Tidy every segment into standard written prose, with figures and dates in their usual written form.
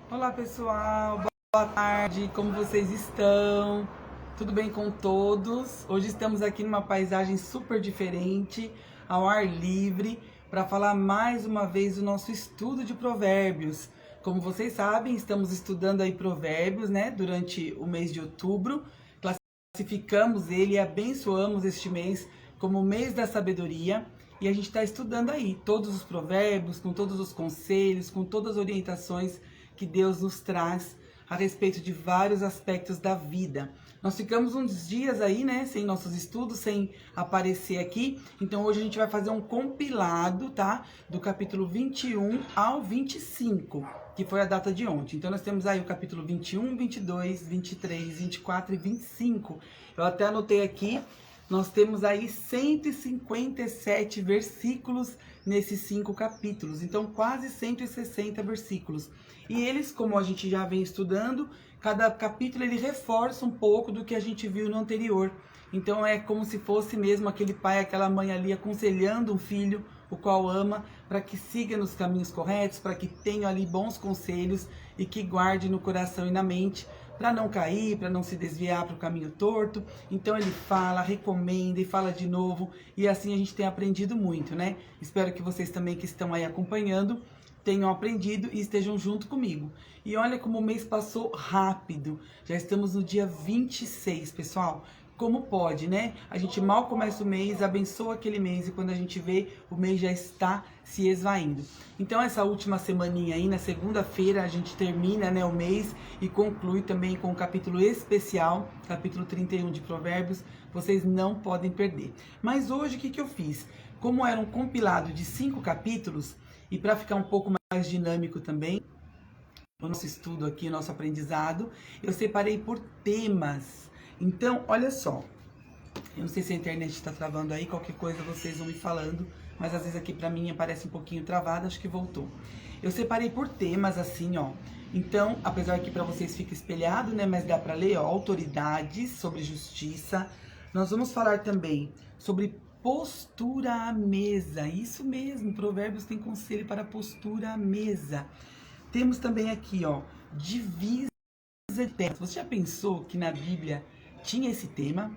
Olá pessoal, boa tarde, como vocês estão? Tudo bem com todos? Hoje estamos aqui numa paisagem super diferente, ao ar livre, para falar mais uma vez do nosso estudo de provérbios. Como vocês sabem, estamos estudando aí provérbios, né, durante o mês de outubro. Classificamos ele e abençoamos este mês como o mês da sabedoria. E a gente está estudando aí todos os provérbios, com todos os conselhos, com todas as orientações que Deus nos traz a respeito de vários aspectos da vida. Nós ficamos uns dias aí, né, sem nossos estudos, sem aparecer aqui. Então hoje a gente vai fazer um compilado, tá? Do capítulo 21 ao 25, que foi a data de ontem. Então nós temos aí o capítulo 21, 22, 23, 24 e 25. Eu até anotei aqui. Nós temos aí 157 versículos nesses 5 capítulos, então quase 160 versículos. E eles, como a gente já vem estudando, cada capítulo ele reforça um pouco do que a gente viu no anterior. Então é como se fosse mesmo aquele pai, aquela mãe ali aconselhando um filho, o qual ama, para que siga nos caminhos corretos, para que tenha ali bons conselhos e que guarde no coração e na mente, para não cair, para não se desviar para o caminho torto. Então ele fala, recomenda e fala de novo, e assim a gente tem aprendido muito, né? Espero que vocês também que estão aí acompanhando tenham aprendido e estejam junto comigo. E olha como o mês passou rápido. Já estamos no dia 26, pessoal. Como pode, né? A gente mal começa o mês, abençoa aquele mês e quando a gente vê, o mês já está se esvaindo. Então essa última semaninha aí, na segunda-feira, a gente termina, né, o mês e conclui também com um capítulo especial, capítulo 31 de Provérbios. Vocês não podem perder. Mas hoje o que eu fiz? Como era um compilado de 5 capítulos, e para ficar um pouco mais dinâmico também, o nosso estudo aqui, o nosso aprendizado, eu separei por temas. Então, olha só, eu não sei se a internet está travando aí, qualquer coisa vocês vão me falando, mas às vezes aqui para mim aparece um pouquinho travado, acho que voltou. Eu separei por temas assim, ó. Então, apesar que para vocês fica espelhado, né, mas dá para ler, ó, autoridades sobre justiça. Nós vamos falar também sobre postura à mesa. Isso mesmo, Provérbios tem conselho para postura à mesa. Temos também aqui, ó, divisa de terras. Você já pensou que na Bíblia tinha esse tema?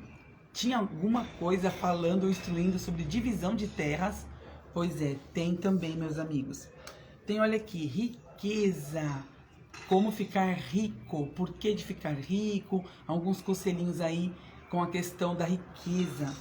Tinha alguma coisa falando ou instruindo sobre divisão de terras? Pois é, tem também, meus amigos. Tem, olha aqui, riqueza. Como ficar rico? Por que de ficar rico? Alguns conselhinhos aí com a questão da riqueza.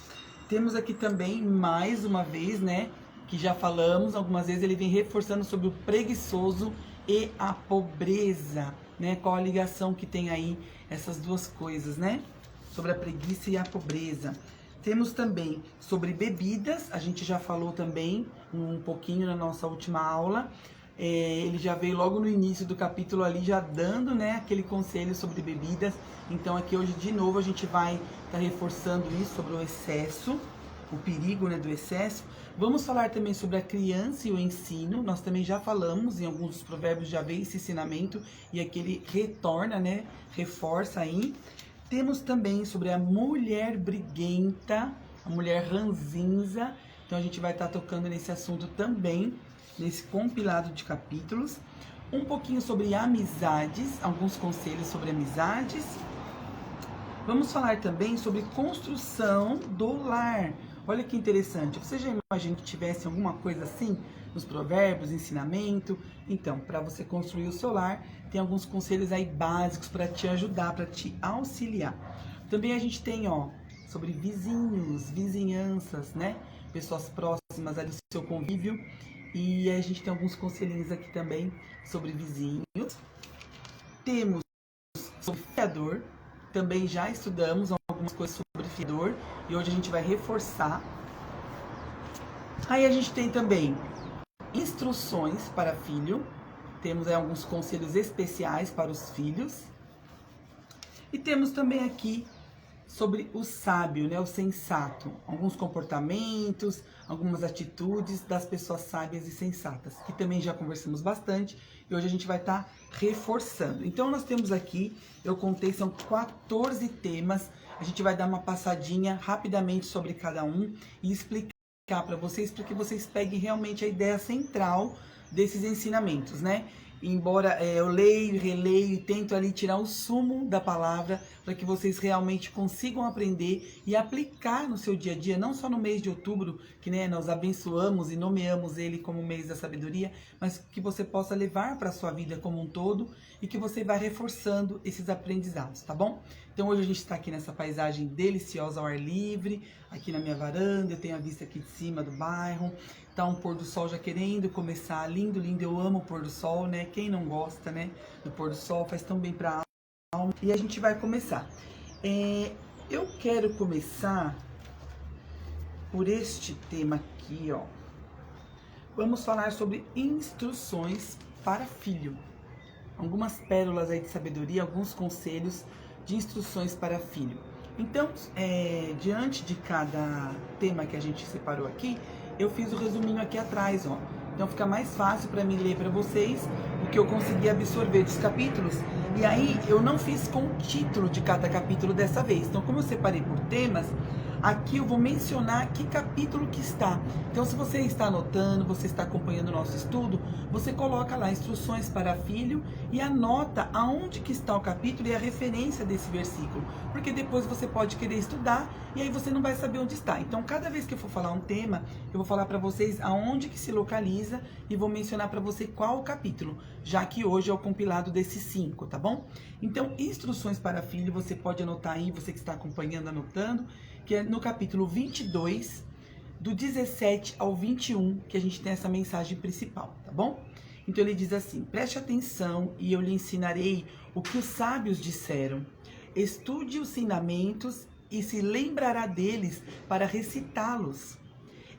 Temos aqui também, mais uma vez, né, que já falamos, algumas vezes ele vem reforçando sobre o preguiçoso e a pobreza, né? Qual a ligação que tem aí essas duas coisas, né? Sobre a preguiça e a pobreza. Temos também sobre bebidas, a gente já falou também um pouquinho na nossa última aula. Ele já veio logo no início do capítulo ali, já dando, né, aquele conselho sobre bebidas. Então aqui hoje de novo a gente vai estar reforçando isso sobre o excesso, o perigo, né, do excesso. Vamos falar também sobre a criança e o ensino. Nós também já falamos, em alguns dos provérbios já veio esse ensinamento e aqui ele retorna, né, reforça aí. Temos também sobre a mulher briguenta, a mulher ranzinza. Então a gente vai estar tocando nesse assunto também, nesse compilado de capítulos. Um pouquinho sobre amizades, alguns conselhos sobre amizades. Vamos falar também sobre construção do lar. Olha que interessante. Você já imaginou que tivesse alguma coisa assim nos provérbios, ensinamento? Então, para você construir o seu lar, tem alguns conselhos aí básicos para te ajudar, para te auxiliar. Também a gente tem, ó, sobre vizinhos, vizinhanças, né? Pessoas próximas ali do seu convívio. E a gente tem alguns conselhinhos aqui também sobre vizinhos. Temos sobre fiador. Também já estudamos algumas coisas sobre fiador e hoje a gente vai reforçar. Aí a gente tem também instruções para filho. Temos aí alguns conselhos especiais para os filhos. E temos também aqui sobre o sábio, né, o sensato, alguns comportamentos, algumas atitudes das pessoas sábias e sensatas, que também já conversamos bastante e hoje a gente vai estar reforçando. Então nós temos aqui, eu contei, são 14 temas, a gente vai dar uma passadinha rapidamente sobre cada um e explicar para que vocês peguem realmente a ideia central desses ensinamentos, né? embora eu leio, releio e tento ali tirar o sumo da palavra para que vocês realmente consigam aprender e aplicar no seu dia a dia, não só no mês de outubro, que né, nós abençoamos e nomeamos ele como mês da sabedoria, mas que você possa levar para a sua vida como um todo e que você vai reforçando esses aprendizados, tá bom? Então hoje a gente está aqui nessa paisagem deliciosa ao ar livre, aqui na minha varanda, eu tenho a vista aqui de cima do bairro, tá um pôr do sol já querendo começar, lindo, lindo, eu amo o pôr do sol, né? Quem não gosta, né, do pôr do sol, faz tão bem pra alma. E a gente vai começar. Eu quero começar por este tema aqui, ó. Vamos falar sobre instruções para filho. Algumas pérolas aí de sabedoria, alguns conselhos de instruções para filho. Então, diante de cada tema que a gente separou aqui, eu fiz o resuminho aqui atrás, ó. Então fica mais fácil para mim ler para vocês o que eu consegui absorver dos capítulos. E aí eu não fiz com o título de cada capítulo dessa vez. Então como eu separei por temas, aqui eu vou mencionar que capítulo que está. Então se você está anotando, você está acompanhando o nosso estudo, você coloca lá instruções para filho e anota aonde que está o capítulo e a referência desse versículo. Porque depois você pode querer estudar e aí você não vai saber onde está. Então cada vez que eu for falar um tema, eu vou falar para vocês aonde que se localiza e vou mencionar para você qual o capítulo, já que hoje é o compilado desses 5, tá bom? Então instruções para filho, você pode anotar aí, você que está acompanhando, anotando, que é no capítulo 22, do 17 ao 21, que a gente tem essa mensagem principal, tá bom? Então ele diz assim: preste atenção e eu lhe ensinarei o que os sábios disseram. Estude os ensinamentos e se lembrará deles para recitá-los.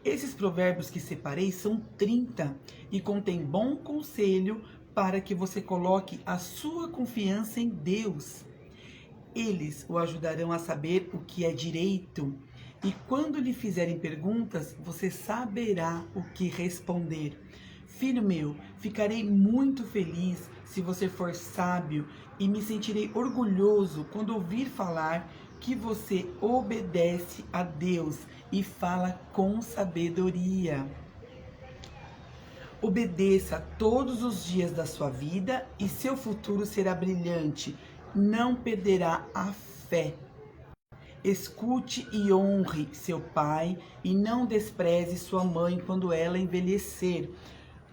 Esses provérbios que separei são 30 e contêm bom conselho para que você coloque a sua confiança em Deus. Eles o ajudarão a saber o que é direito, e quando lhe fizerem perguntas, você saberá o que responder. Filho meu, ficarei muito feliz se você for sábio, e me sentirei orgulhoso quando ouvir falar que você obedece a Deus e fala com sabedoria. Obedeça todos os dias da sua vida e seu futuro será brilhante. Não perderá a fé. Escute e honre seu pai e não despreze sua mãe quando ela envelhecer.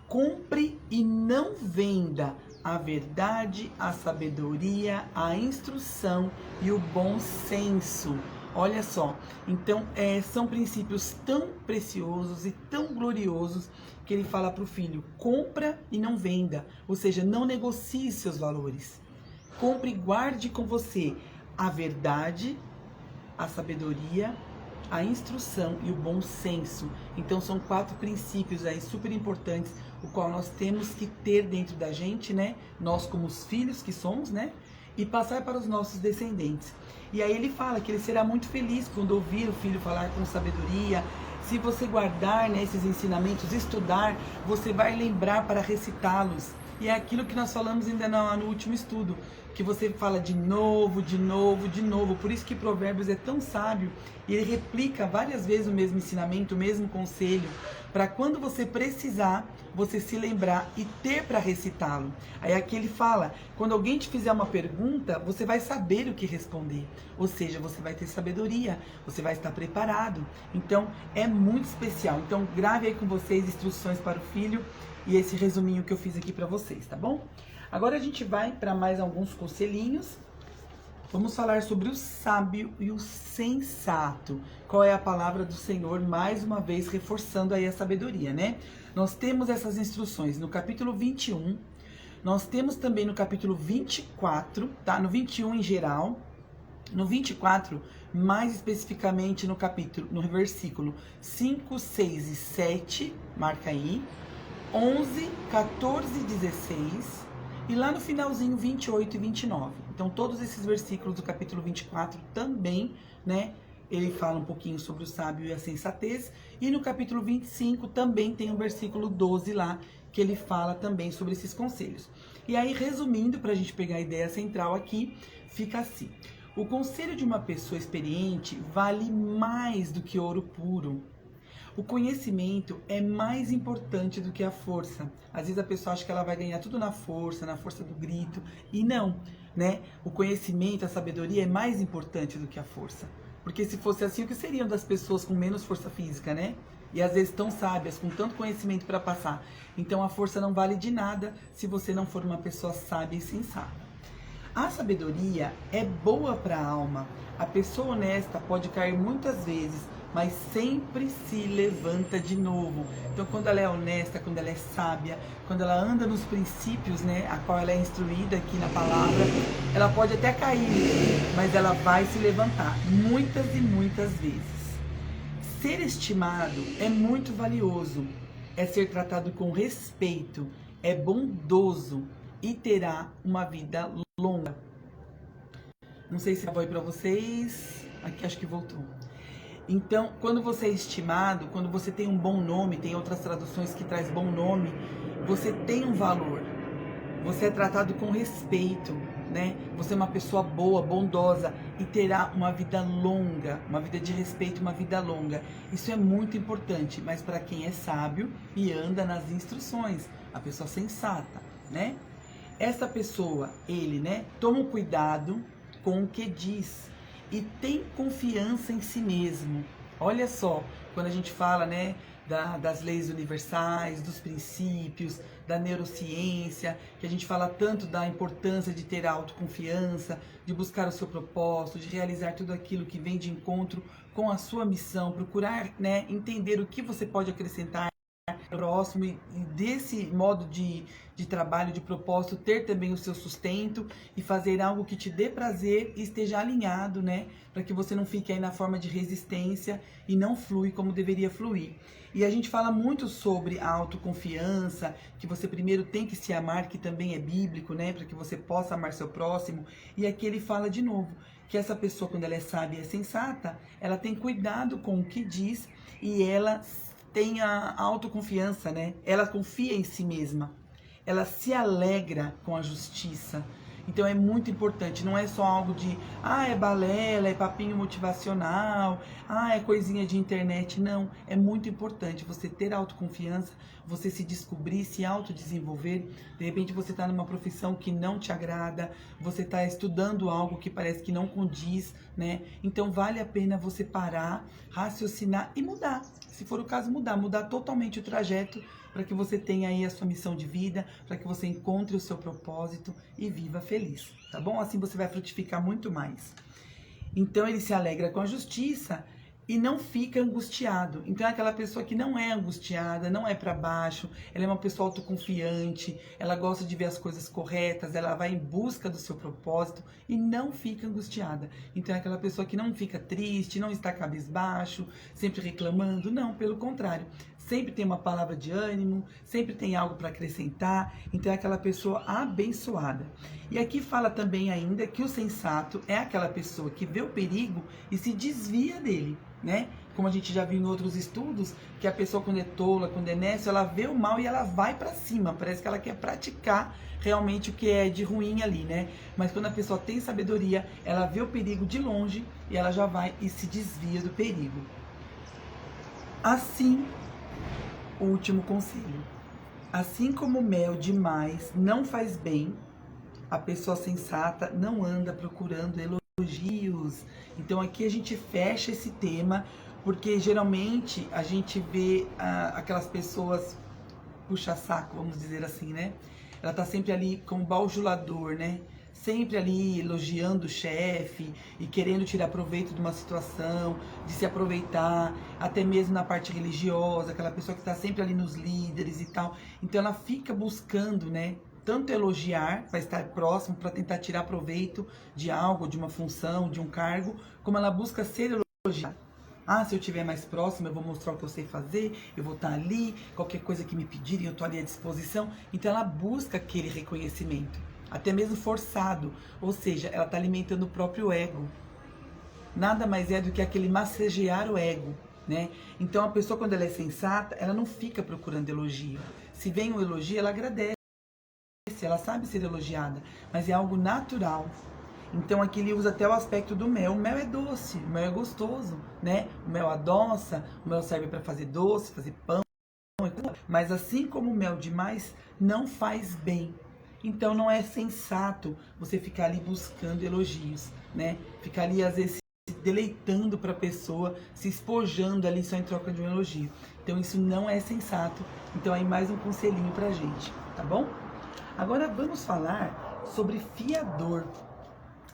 Compre e não venda a verdade, a sabedoria, a instrução e o bom senso. Olha só, então são princípios tão preciosos e tão gloriosos que ele fala para o filho: compra e não venda, ou seja, não negocie seus valores. Compre e guarde com você a verdade, a sabedoria, a instrução e o bom senso. Então são 4 princípios aí super importantes, o qual nós temos que ter dentro da gente, né? Nós como os filhos que somos, né? E passar para os nossos descendentes. E aí ele fala que ele será muito feliz quando ouvir o filho falar com sabedoria. Se você guardar, né, esses ensinamentos, estudar, você vai lembrar para recitá-los. E é aquilo que nós falamos ainda no último estudo, que você fala de novo, de novo, de novo. Por isso que Provérbios é tão sábio e ele replica várias vezes o mesmo ensinamento, o mesmo conselho, para quando você precisar, você se lembrar e ter para recitá-lo. Aí aqui ele fala, quando alguém te fizer uma pergunta, você vai saber o que responder. Ou seja, você vai ter sabedoria, você vai estar preparado. Então, é muito especial. Então, grave aí com vocês instruções para o filho e esse resuminho que eu fiz aqui para vocês, tá bom? Agora a gente vai para mais alguns conselhinhos. Vamos falar sobre o sábio e o sensato. Qual é a palavra do Senhor, mais uma vez reforçando aí a sabedoria, né? Nós temos essas instruções no capítulo 21, nós temos também no capítulo 24, tá? No 21 em geral, no 24, mais especificamente no versículo 5, 6 e 7, marca aí, 11, 14 e 16, e lá no finalzinho 28 e 29. Então todos esses versículos do capítulo 24 também, né, ele fala um pouquinho sobre o sábio e a sensatez, e no capítulo 25 também tem um versículo 12 lá, que ele fala também sobre esses conselhos. E aí, resumindo, para a gente pegar a ideia central aqui, fica assim: o conselho de uma pessoa experiente vale mais do que ouro puro. O conhecimento é mais importante do que a força. Às vezes a pessoa acha que ela vai ganhar tudo na força do grito, e não, né? O conhecimento, a sabedoria é mais importante do que a força. Porque se fosse assim, o que seriam das pessoas com menos força física, né? E às vezes tão sábias, com tanto conhecimento para passar. Então a força não vale de nada se você não for uma pessoa sábia e sensata. A sabedoria é boa para a alma. A pessoa honesta pode cair muitas vezes, mas sempre se levanta de novo. Então, quando ela é honesta, quando ela é sábia, quando ela anda nos princípios, né, a qual ela é instruída aqui na palavra, ela pode até cair, mas ela vai se levantar muitas e muitas vezes. Ser estimado é muito valioso, é ser tratado com respeito, é bondoso e terá uma vida longa. Não sei se foi para vocês, aqui acho que voltou. Então, quando você é estimado, quando você tem um bom nome, tem outras traduções que traz bom nome, você tem um valor. Você é tratado com respeito, né? Você é uma pessoa boa, bondosa e terá uma vida longa, uma vida de respeito, uma vida longa. Isso é muito importante, mas para quem é sábio e anda nas instruções, a pessoa sensata, né? Essa pessoa, ele, né, toma cuidado com o que diz e tem confiança em si mesmo. Olha só, quando a gente fala, né, das leis universais, dos princípios, da neurociência, que a gente fala tanto da importância de ter autoconfiança, de buscar o seu propósito, de realizar tudo aquilo que vem de encontro com a sua missão, procurar, né, entender o que você pode acrescentar próximo e desse modo de trabalho, de propósito, ter também o seu sustento e fazer algo que te dê prazer e esteja alinhado, né? Para que você não fique aí na forma de resistência e não flui como deveria fluir. E a gente fala muito sobre a autoconfiança, que você primeiro tem que se amar, que também é bíblico, né? Para que você possa amar seu próximo. E aqui ele fala de novo, que essa pessoa, quando ela é sábia e é sensata, ela tem cuidado com o que diz e ela tem a autoconfiança, né? Ela confia em si mesma. Ela se alegra com a justiça. Então é muito importante, não é só algo de, é balela, é papinho motivacional, é coisinha de internet. Não, é muito importante você ter autoconfiança, você se descobrir, se autodesenvolver. De repente você está numa profissão que não te agrada, você está estudando algo que parece que não condiz, né? Então vale a pena você parar, raciocinar e mudar. Se for o caso, mudar totalmente o trajeto para que você tenha aí a sua missão de vida, para que você encontre o seu propósito e viva feliz, tá bom? Assim você vai frutificar muito mais. Então ele se alegra com a justiça e não fica angustiado. Então é aquela pessoa que não é angustiada, não é para baixo, ela é uma pessoa autoconfiante, ela gosta de ver as coisas corretas, ela vai em busca do seu propósito e não fica angustiada. Então é aquela pessoa que não fica triste, não está cabisbaixo, sempre reclamando, não, pelo contrário. Sempre tem uma palavra de ânimo, sempre tem algo para acrescentar, então é aquela pessoa abençoada. E aqui fala também ainda que o sensato é aquela pessoa que vê o perigo e se desvia dele, né? Como a gente já viu em outros estudos, que a pessoa quando é tola, quando é nécia, ela vê o mal e ela vai para cima, parece que ela quer praticar realmente o que é de ruim ali, né? Mas quando a pessoa tem sabedoria, ela vê o perigo de longe e ela já vai e se desvia do perigo. Assim, o último conselho. Assim como o mel demais não faz bem, a pessoa sensata não anda procurando elogios. Então aqui a gente fecha esse tema, porque geralmente a gente vê aquelas pessoas puxa-saco, vamos dizer assim, né? Ela tá sempre ali como bajulador, né? Sempre ali elogiando o chefe e querendo tirar proveito de uma situação, de se aproveitar, até mesmo na parte religiosa, aquela pessoa que está sempre ali nos líderes e tal. Então ela fica buscando, né, tanto elogiar, para estar próximo, para tentar tirar proveito de algo, de uma função, de um cargo, como ela busca ser elogiada. Se eu estiver mais próximo, eu vou mostrar o que eu sei fazer, eu vou estar ali, qualquer coisa que me pedirem, eu estou ali à disposição. Então ela busca aquele reconhecimento, até mesmo forçado, ou seja, ela está alimentando o próprio ego. Nada mais é do que aquele massagear o ego, né? Então a pessoa, quando ela é sensata, ela não fica procurando elogio. Se vem um elogio, ela agradece, ela sabe ser elogiada, mas é algo natural. Então aqui ele usa até o aspecto do mel. O mel é doce, o mel é gostoso, né? O mel adoça, o mel serve para fazer doce, fazer pão. Mas assim como o mel demais não faz bem. Então não é sensato você ficar ali buscando elogios, né? Ficar ali às vezes se deleitando para a pessoa, se espojando ali só em troca de um elogio. Então isso não é sensato. Então aí mais um conselhinho pra gente, tá bom? Agora vamos falar sobre fiador.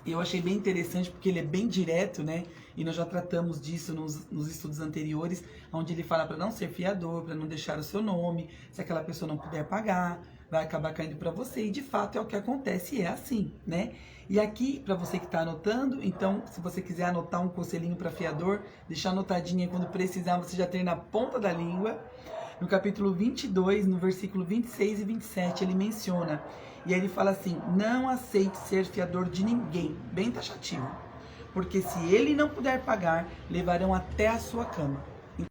Eu achei bem interessante porque ele é bem direto, né? E nós já tratamos disso nos estudos anteriores, onde ele fala para não ser fiador, para não deixar o seu nome, se aquela pessoa não puder pagar, vai acabar caindo para você. E de fato é o que acontece, e é assim, né? E aqui, para você que está anotando, então, se você quiser anotar um conselhinho para fiador, deixar anotadinha quando precisar, você já tem na ponta da língua. No capítulo 22, no versículo 26 e 27, ele menciona, e aí ele fala assim: não aceite ser fiador de ninguém, bem taxativo, porque se ele não puder pagar, levarão até a sua cama.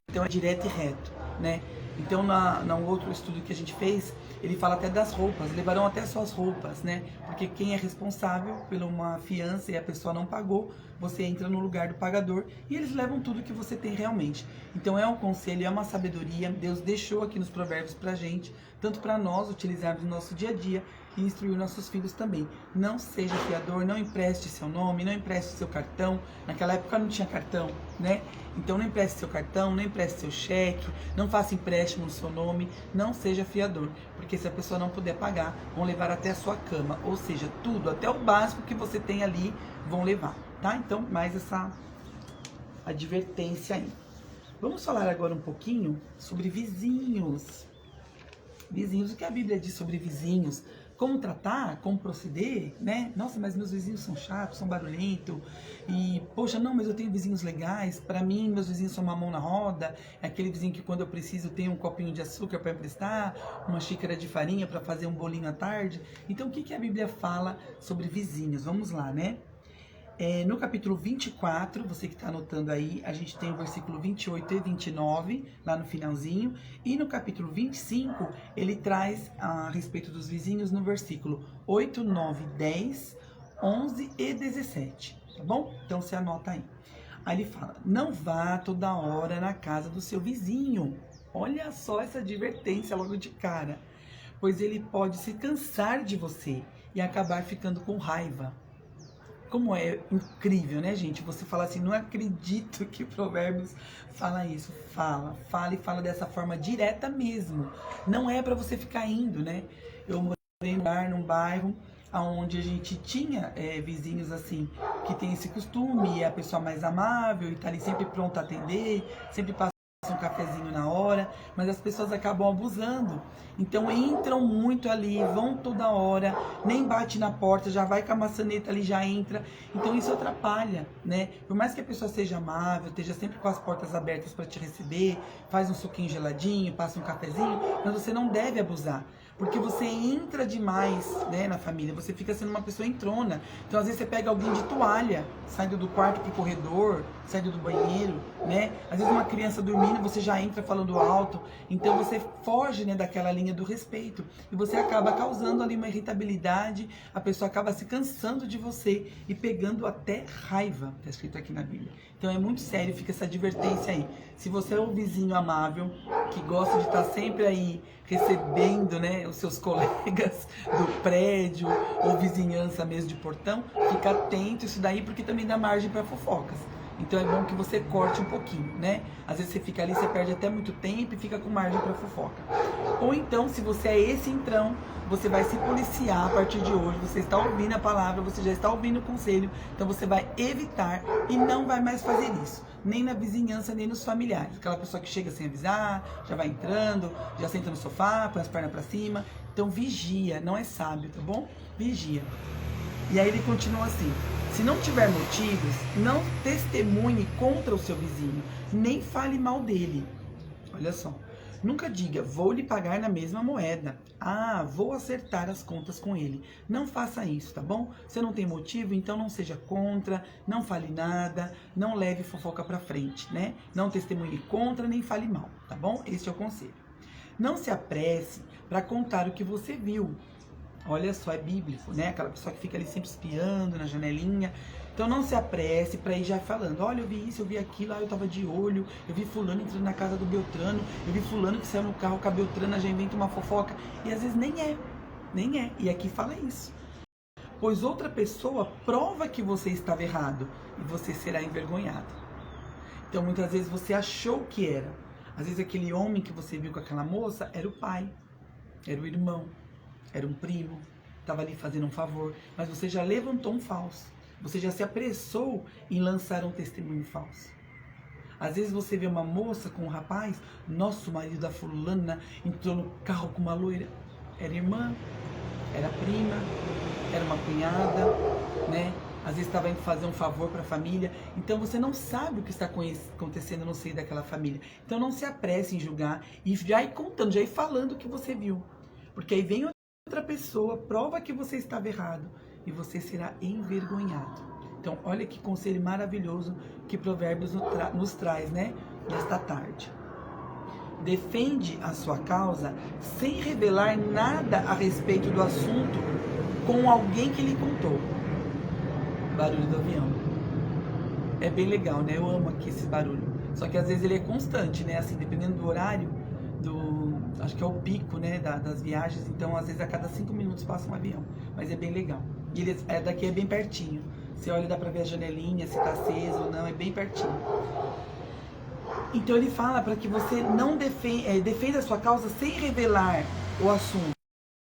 Então é direto e reto, né? Então no outro estudo que a gente fez, ele fala até das roupas, levarão até suas roupas, né? Porque quem é responsável por uma fiança e a pessoa não pagou, você entra no lugar do pagador e eles levam tudo que você tem realmente. Então é um conselho, é uma sabedoria, Deus deixou aqui nos provérbios pra gente, tanto para nós utilizarmos no nosso dia a dia e instruir nossos filhos também. Não seja fiador, não empreste seu nome, não empreste seu cartão. Naquela época não tinha cartão, né? Então não empreste seu cartão, não empreste seu cheque, não faça empréstimo no seu nome, não seja fiador, porque se a pessoa não puder pagar, vão levar até a sua cama, ou seja, tudo, até o básico que você tem ali, vão levar, tá? Então, mais essa advertência aí. Vamos falar agora um pouquinho sobre vizinhos. Vizinhos, o que a Bíblia diz sobre vizinhos? Como tratar, como proceder, né? Nossa, mas meus vizinhos são chatos, são barulhentos. E, poxa, não, mas eu tenho vizinhos legais. Para mim, meus vizinhos são uma mão na roda. É aquele vizinho que quando eu preciso tem um copinho de açúcar para emprestar, uma xícara de farinha para fazer um bolinho à tarde. Então, o que a Bíblia fala sobre vizinhos? Vamos lá, né? No capítulo 24, você que está anotando aí, a gente tem o versículo 28 e 29, lá no finalzinho. E no capítulo 25, ele traz a respeito dos vizinhos no versículo 8, 9, 10, 11 e 17, tá bom? Então você anota aí. Aí ele fala: não vá toda hora na casa do seu vizinho. Olha só essa advertência logo de cara. Pois ele pode se cansar de você e acabar ficando com raiva. Como é incrível, né, gente? Você fala assim, não acredito que Provérbios fala isso. Fala e fala dessa forma direta mesmo. Não é para você ficar indo, né? Eu morei num bairro onde a gente tinha vizinhos assim, que tem esse costume, é a pessoa mais amável e tá ali sempre pronta a atender, sempre passa um cafezinho na hora, mas as pessoas acabam abusando. Então entram muito ali, vão toda hora, nem bate na porta, já vai com a maçaneta ali, já entra. Então isso atrapalha, né? Por mais que a pessoa seja amável, esteja sempre com as portas abertas para te receber, faz um suquinho geladinho, passa um cafezinho, mas você não deve abusar. Porque você entra demais, né, na família, você fica sendo uma pessoa entrona. Então, às vezes, você pega alguém de toalha, saindo do quarto pro corredor, saindo do banheiro, né? Às vezes, uma criança dormindo, você já entra falando alto. Então, você foge, né, daquela linha do respeito. E você acaba causando ali uma irritabilidade, a pessoa acaba se cansando de você e pegando até raiva, tá escrito aqui na Bíblia. Então, é muito sério, fica essa advertência aí. Se você é um vizinho amável, que gosta de estar sempre aí recebendo, né, os seus colegas do prédio ou vizinhança mesmo de portão, fica atento isso daí, porque também dá margem para fofocas. Então é bom que você corte um pouquinho, né? Às vezes você fica ali, você perde até muito tempo e fica com margem para fofoca. Ou então, se você é esse entrão, você vai se policiar a partir de hoje, você está ouvindo a palavra, você já está ouvindo o conselho, então você vai evitar e não vai mais fazer isso. Nem na vizinhança, nem nos familiares. Aquela pessoa que chega sem avisar, já vai entrando, já senta no sofá, põe as pernas para cima. Então vigia, não é sábio, tá bom? Vigia. E aí ele continua assim: se não tiver motivos, não testemunhe contra o seu vizinho, nem fale mal dele. Olha só. Nunca diga, vou lhe pagar na mesma moeda. Ah, vou acertar as contas com ele. Não faça isso, tá bom? Você não tem motivo, então não seja contra, não fale nada, não leve fofoca pra frente, né? Não testemunhe contra, nem fale mal, tá bom? Este é o conselho. Não se apresse para contar o que você viu. Olha só, é bíblico, né? Aquela pessoa que fica ali sempre espiando na janelinha. Então não se apresse para ir já falando, olha, eu vi isso, eu vi aquilo, eu tava de olho, eu vi fulano entrando na casa do Beltrano, eu vi fulano que saiu no carro com a Beltrana, já inventa uma fofoca. E às vezes nem é. E aqui fala isso. Pois outra pessoa prova que você estava errado e você será envergonhado. Então muitas vezes você achou que era. Às vezes aquele homem que você viu com aquela moça era o pai, era o irmão, era um primo, estava ali fazendo um favor, mas você já levantou um falso. Você já se apressou em lançar um testemunho falso. Às vezes você vê uma moça com um rapaz, nosso marido da fulana entrou no carro com uma loira. Era irmã, era prima, era uma cunhada, né? Às vezes estava indo fazer um favor para a família. Então você não sabe o que está acontecendo no seio daquela família. Então não se apresse em julgar e já ir contando, já ir falando o que você viu. Porque aí vem outra pessoa, prova que você estava errado e você será envergonhado. Então olha que conselho maravilhoso que Provérbios nos traz, né? Nesta tarde. Defende a sua causa sem revelar nada a respeito do assunto com alguém que lhe contou. Barulho do avião. É bem legal, né? Eu amo aqui esse barulho. Só que às vezes ele é constante, né? Assim, dependendo do horário, acho que é o pico, né? Das viagens. Então, às vezes, a cada 5 minutos passa um avião. Mas é bem legal. E daqui é bem pertinho. Você olha, dá pra ver a janelinha, se tá aceso ou não. É bem pertinho. Então, ele fala para que você não defenda a sua causa sem revelar o assunto.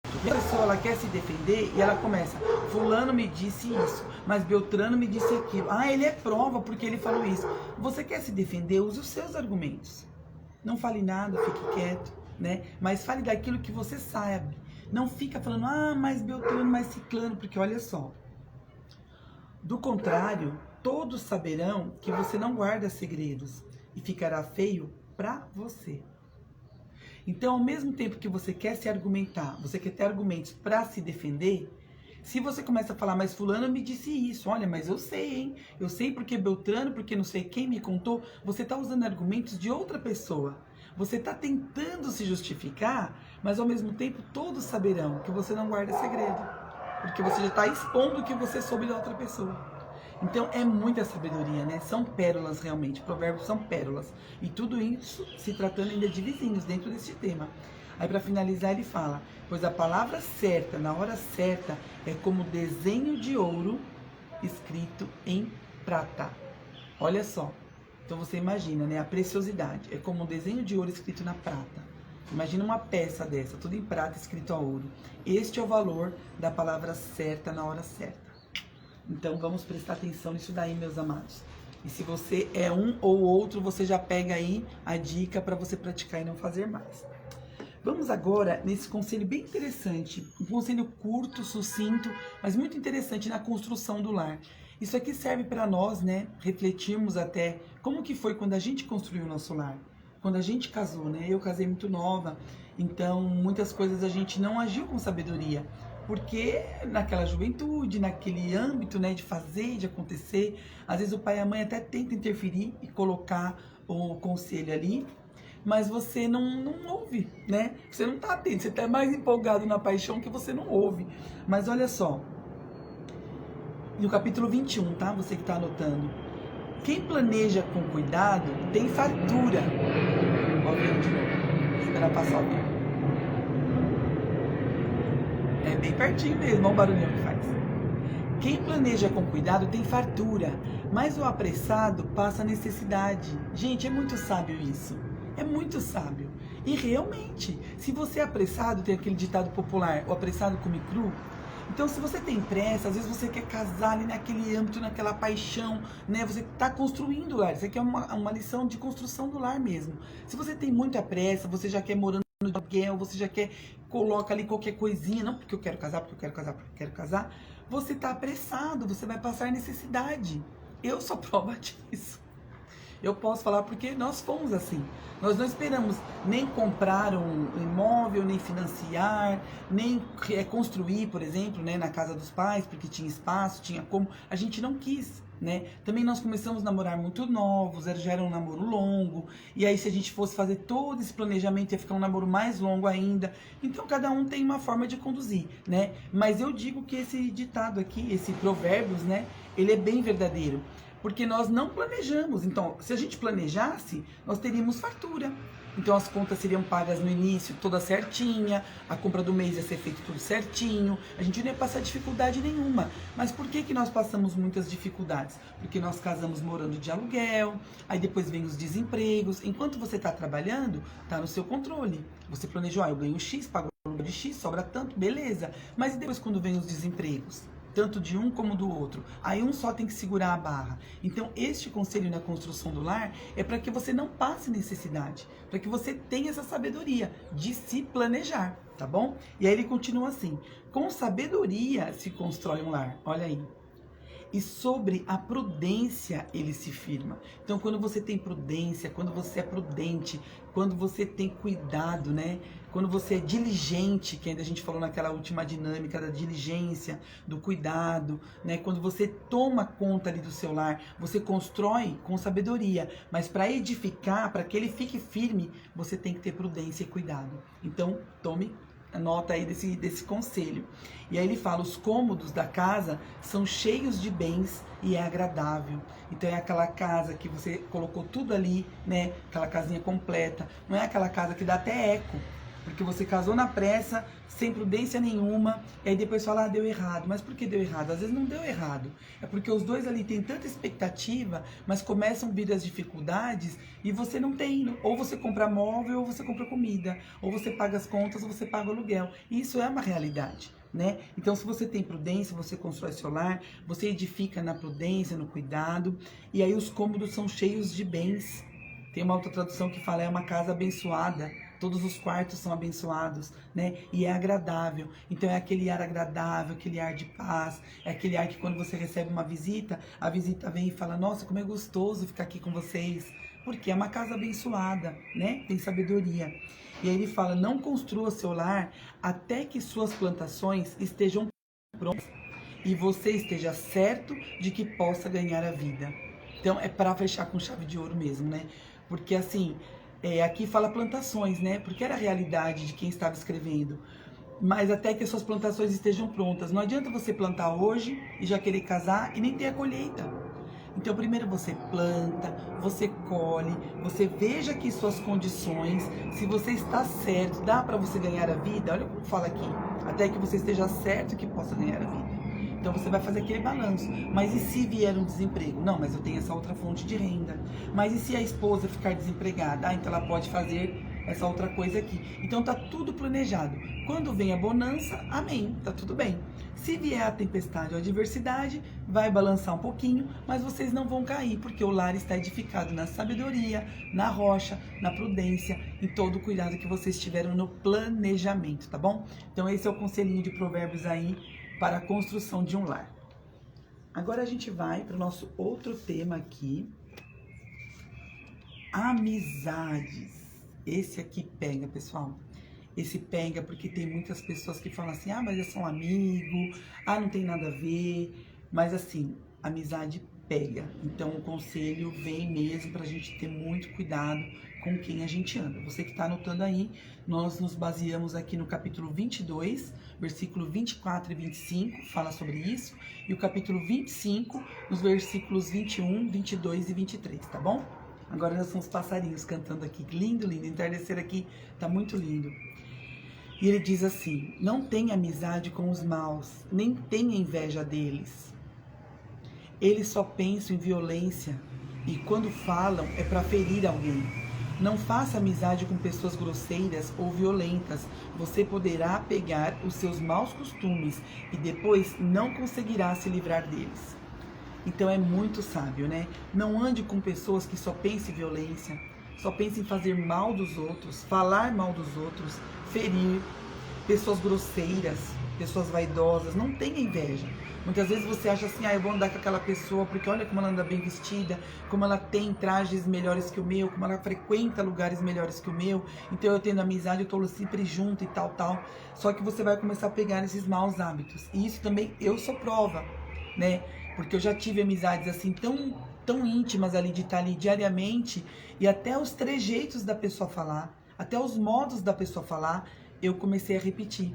A pessoa, ela quer se defender e ela começa, fulano me disse isso, mas Beltrano me disse aquilo. Ah, ele é prova porque ele falou isso. Você quer se defender, use os seus argumentos. Não fale nada, fique quieto, né? Mas fale daquilo que você sabe. Não fica falando, mas Beltrano, mais Ciclano, porque olha só. Do contrário, todos saberão que você não guarda segredos e ficará feio pra você. Então, ao mesmo tempo que você quer se argumentar, você quer ter argumentos para se defender, se você começa a falar, mas fulano me disse isso, olha, mas eu sei, hein? Eu sei porque Beltrano, porque não sei quem me contou, você está usando argumentos de outra pessoa. Você está tentando se justificar, mas ao mesmo tempo todos saberão que você não guarda segredo. Porque você já está expondo o que você soube da outra pessoa. Então é muita sabedoria, né? São pérolas realmente, provérbios são pérolas. E tudo isso se tratando ainda de vizinhos dentro desse tema. Aí para finalizar ele fala, pois a palavra certa, na hora certa, é como desenho de ouro escrito em prata. Olha só, então você imagina, né? A preciosidade, é como um desenho de ouro escrito na prata. Imagina uma peça dessa, tudo em prata escrito a ouro. Este é o valor da palavra certa na hora certa. Então vamos prestar atenção nisso daí, meus amados. E se você é um ou outro, você já pega aí a dica para você praticar e não fazer mais. Vamos agora nesse conselho bem interessante. Um conselho curto, sucinto, mas muito interessante na construção do lar. Isso aqui serve para nós, né, refletirmos até como que foi quando a gente construiu o nosso lar. Quando a gente casou, né? Eu casei muito nova, então muitas coisas a gente não agiu com sabedoria. Porque naquela juventude, naquele âmbito, né, de fazer, de acontecer, às vezes o pai e a mãe até tentam interferir e colocar o conselho ali, mas você não ouve, né? Você não está atento, você está mais empolgado na paixão que você não ouve. Mas olha só, no capítulo 21, tá? Você que está anotando. Quem planeja com cuidado tem fartura. Ó, de novo. Vou esperar passar o tempo. É bem pertinho mesmo, olha o barulhinho que faz. Quem planeja com cuidado tem fartura, mas o apressado passa necessidade. Gente, é muito sábio isso. É muito sábio. E realmente, se você é apressado, tem aquele ditado popular, o apressado come cru. Então, se você tem pressa, às vezes você quer casar ali naquele âmbito, naquela paixão, né? Você está construindo o lar. Isso aqui é uma lição de construção do lar mesmo. Se você tem muita pressa, você já quer morando de aluguel, você já quer, coloca ali qualquer coisinha, não porque eu quero casar, porque eu quero casar, porque eu quero casar, você está apressado, você vai passar necessidade. Eu sou prova disso. Eu posso falar porque nós fomos assim. Nós não esperamos nem comprar um imóvel, nem financiar, nem construir, por exemplo, né, na casa dos pais, porque tinha espaço, tinha como. A gente não quis, né? Também nós começamos a namorar muito novos, já era um namoro longo, e aí se a gente fosse fazer todo esse planejamento ia ficar um namoro mais longo ainda. Então cada um tem uma forma de conduzir, né? Mas eu digo que esse ditado aqui, esse provérbios, né, ele é bem verdadeiro. Porque nós não planejamos. Então, se a gente planejasse, nós teríamos fartura. Então, as contas seriam pagas no início, toda certinha. A compra do mês ia ser feita tudo certinho. A gente não ia passar dificuldade nenhuma. Mas por que nós passamos muitas dificuldades? Porque nós casamos morando de aluguel. Aí depois vem os desempregos. Enquanto você está trabalhando, está no seu controle. Você planejou, eu ganho X, pago o aluguel de X, sobra tanto, beleza. Mas e depois quando vem os desempregos? Tanto de um como do outro. Aí um só tem que segurar a barra. Então, este conselho na construção do lar é para que você não passe necessidade, para que você tenha essa sabedoria de se planejar, tá bom? E aí ele continua assim: com sabedoria se constrói um lar. Olha aí. E sobre a prudência ele se firma. Então, quando você tem prudência, quando você é prudente, quando você tem cuidado, né? Quando você é diligente, que ainda a gente falou naquela última dinâmica da diligência, do cuidado, né? Quando você toma conta ali do seu lar, você constrói com sabedoria. Mas para edificar, para que ele fique firme, você tem que ter prudência e cuidado. Então, tome nota aí desse conselho. E aí ele fala, os cômodos da casa são cheios de bens e é agradável. Então é aquela casa que você colocou tudo ali, né? Aquela casinha completa. Não é aquela casa que dá até eco, porque você casou na pressa, sem prudência nenhuma, e aí depois fala, deu errado. Mas por que deu errado? Às vezes não deu errado. É porque os dois ali têm tanta expectativa, mas começam a vir as dificuldades e você não tem. Ou você compra móvel, ou você compra comida. Ou você paga as contas, ou você paga o aluguel. E isso é uma realidade, né? Então, se você tem prudência, você constrói seu lar, você edifica na prudência, no cuidado, e aí os cômodos são cheios de bens. Tem uma outra tradução que fala, é uma casa abençoada. Todos os quartos são abençoados, né? E é agradável. Então é aquele ar agradável, aquele ar de paz. É aquele ar que quando você recebe uma visita, a visita vem e fala, nossa, como é gostoso ficar aqui com vocês. Porque é uma casa abençoada, né? Tem sabedoria. E aí ele fala, não construa seu lar até que suas plantações estejam prontas e você esteja certo de que possa ganhar a vida. Então é para fechar com chave de ouro mesmo, né? Porque assim... aqui fala plantações, né? Porque era a realidade de quem estava escrevendo. Mas até que as suas plantações estejam prontas. Não adianta você plantar hoje e já querer casar e nem ter a colheita. Então, primeiro você planta, você colhe, você veja aqui suas condições, se você está certo, dá para você ganhar a vida? Olha como fala aqui, até que você esteja certo que possa ganhar a vida. Então você vai fazer aquele balanço. Mas e se vier um desemprego? Não, mas eu tenho essa outra fonte de renda. Mas e se a esposa ficar desempregada? Ah, então ela pode fazer essa outra coisa aqui. Então tá tudo planejado. Quando vem a bonança, amém, tá tudo bem. Se vier a tempestade ou a adversidade, vai balançar um pouquinho, mas vocês não vão cair, porque o lar está edificado na sabedoria, na rocha, na prudência, em todo o cuidado que vocês tiveram no planejamento, tá bom? Então esse é o conselhinho de provérbios aí, para a construção de um lar. Agora a gente vai para o nosso outro tema aqui. Amizades. Esse aqui pega, pessoal. Esse pega porque tem muitas pessoas que falam assim, ah, mas é só um amigo, ah, não tem nada a ver. Mas assim, amizade pega. Então o conselho vem mesmo para a gente ter muito cuidado com quem a gente anda. Você que está anotando aí, nós nos baseamos aqui no capítulo 22, versículo 24 e 25, fala sobre isso, e o capítulo 25, nos versículos 21, 22 e 23, tá bom? Agora nós somos passarinhos cantando aqui, lindo, lindo, entardecer aqui tá muito lindo. E ele diz assim, não tenha amizade com os maus, nem tenha inveja deles. Eles só pensam em violência, e quando falam é para ferir alguém. Não faça amizade com pessoas grosseiras ou violentas. Você poderá pegar os seus maus costumes e depois não conseguirá se livrar deles. Então é muito sábio, né? Não ande com pessoas que só pensam em violência, só pensam em fazer mal dos outros, falar mal dos outros, ferir, pessoas grosseiras. pessoas vaidosas. Não tenha inveja. Muitas vezes você acha assim, eu vou andar com aquela pessoa porque olha como ela anda bem vestida, como ela tem trajes melhores que o meu, como ela frequenta lugares melhores que o meu, então eu tendo amizade, eu tô sempre junto e tal. Só que você vai começar a pegar esses maus hábitos. E isso também eu sou prova, né? Porque eu já tive amizades assim tão íntimas ali, de estar ali diariamente, e até os trejeitos da pessoa falar, até os modos da pessoa falar, eu comecei a repetir,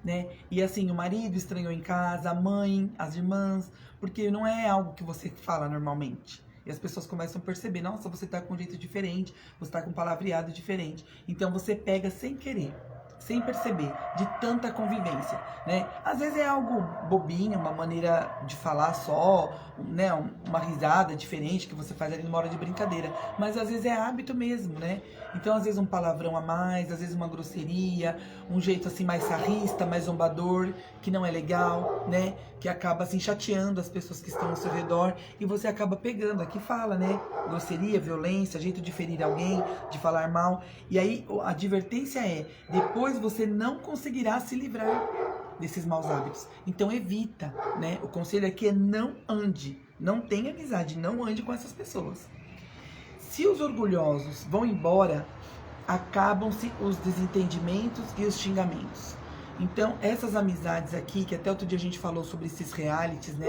né? E assim, o marido estranhou em casa, a mãe, as irmãs, porque não é algo que você fala normalmente. E as pessoas começam a perceber, nossa, você tá com um jeito diferente, você tá com um palavreado diferente. Então você pega sem querer, sem perceber, de tanta convivência, né? Às vezes é algo bobinho, uma maneira de falar só, né? Uma risada diferente que você faz ali numa hora de brincadeira, mas às vezes é hábito mesmo, né? Então às vezes um palavrão a mais, às vezes uma grosseria, um jeito assim mais sarrista, mais zombador, que não é legal, né? Que acaba assim chateando as pessoas que estão ao seu redor e você acaba pegando, aqui fala, né? Grosseria, violência, jeito de ferir alguém, de falar mal. E aí a advertência é, depois você não conseguirá se livrar desses maus hábitos. Então evita, né? O conselho aqui é não ande, não tenha amizade, não ande com essas pessoas. Se os orgulhosos vão embora, acabam-se os desentendimentos e os xingamentos. Então, essas amizades aqui, que até outro dia a gente falou sobre esses realities, né?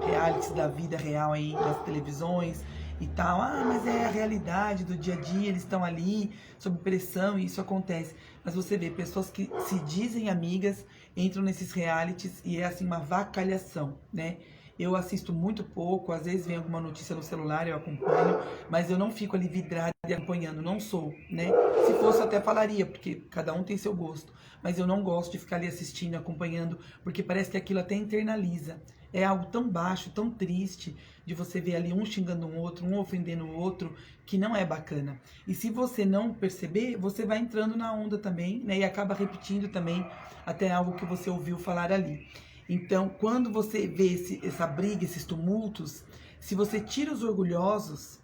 Realities da vida real aí, das televisões e tal. Mas é a realidade do dia a dia, eles estão ali, sob pressão, e isso acontece. Mas você vê, pessoas que se dizem amigas, entram nesses realities e é assim, uma vacalhação, né? Eu assisto muito pouco, às vezes vem alguma notícia no celular, eu acompanho, mas eu não fico ali vidrada e acompanhando, não sou, né? Se fosse eu até falaria, porque cada um tem seu gosto, mas eu não gosto de ficar ali assistindo, acompanhando, porque parece que aquilo até internaliza. É algo tão baixo, tão triste, de você ver ali um xingando o outro, um ofendendo o outro, que não é bacana. E se você não perceber, você vai entrando na onda também, né? E acaba repetindo também até algo que você ouviu falar ali. Então, quando você vê essa briga, esses tumultos, se você tira os orgulhosos,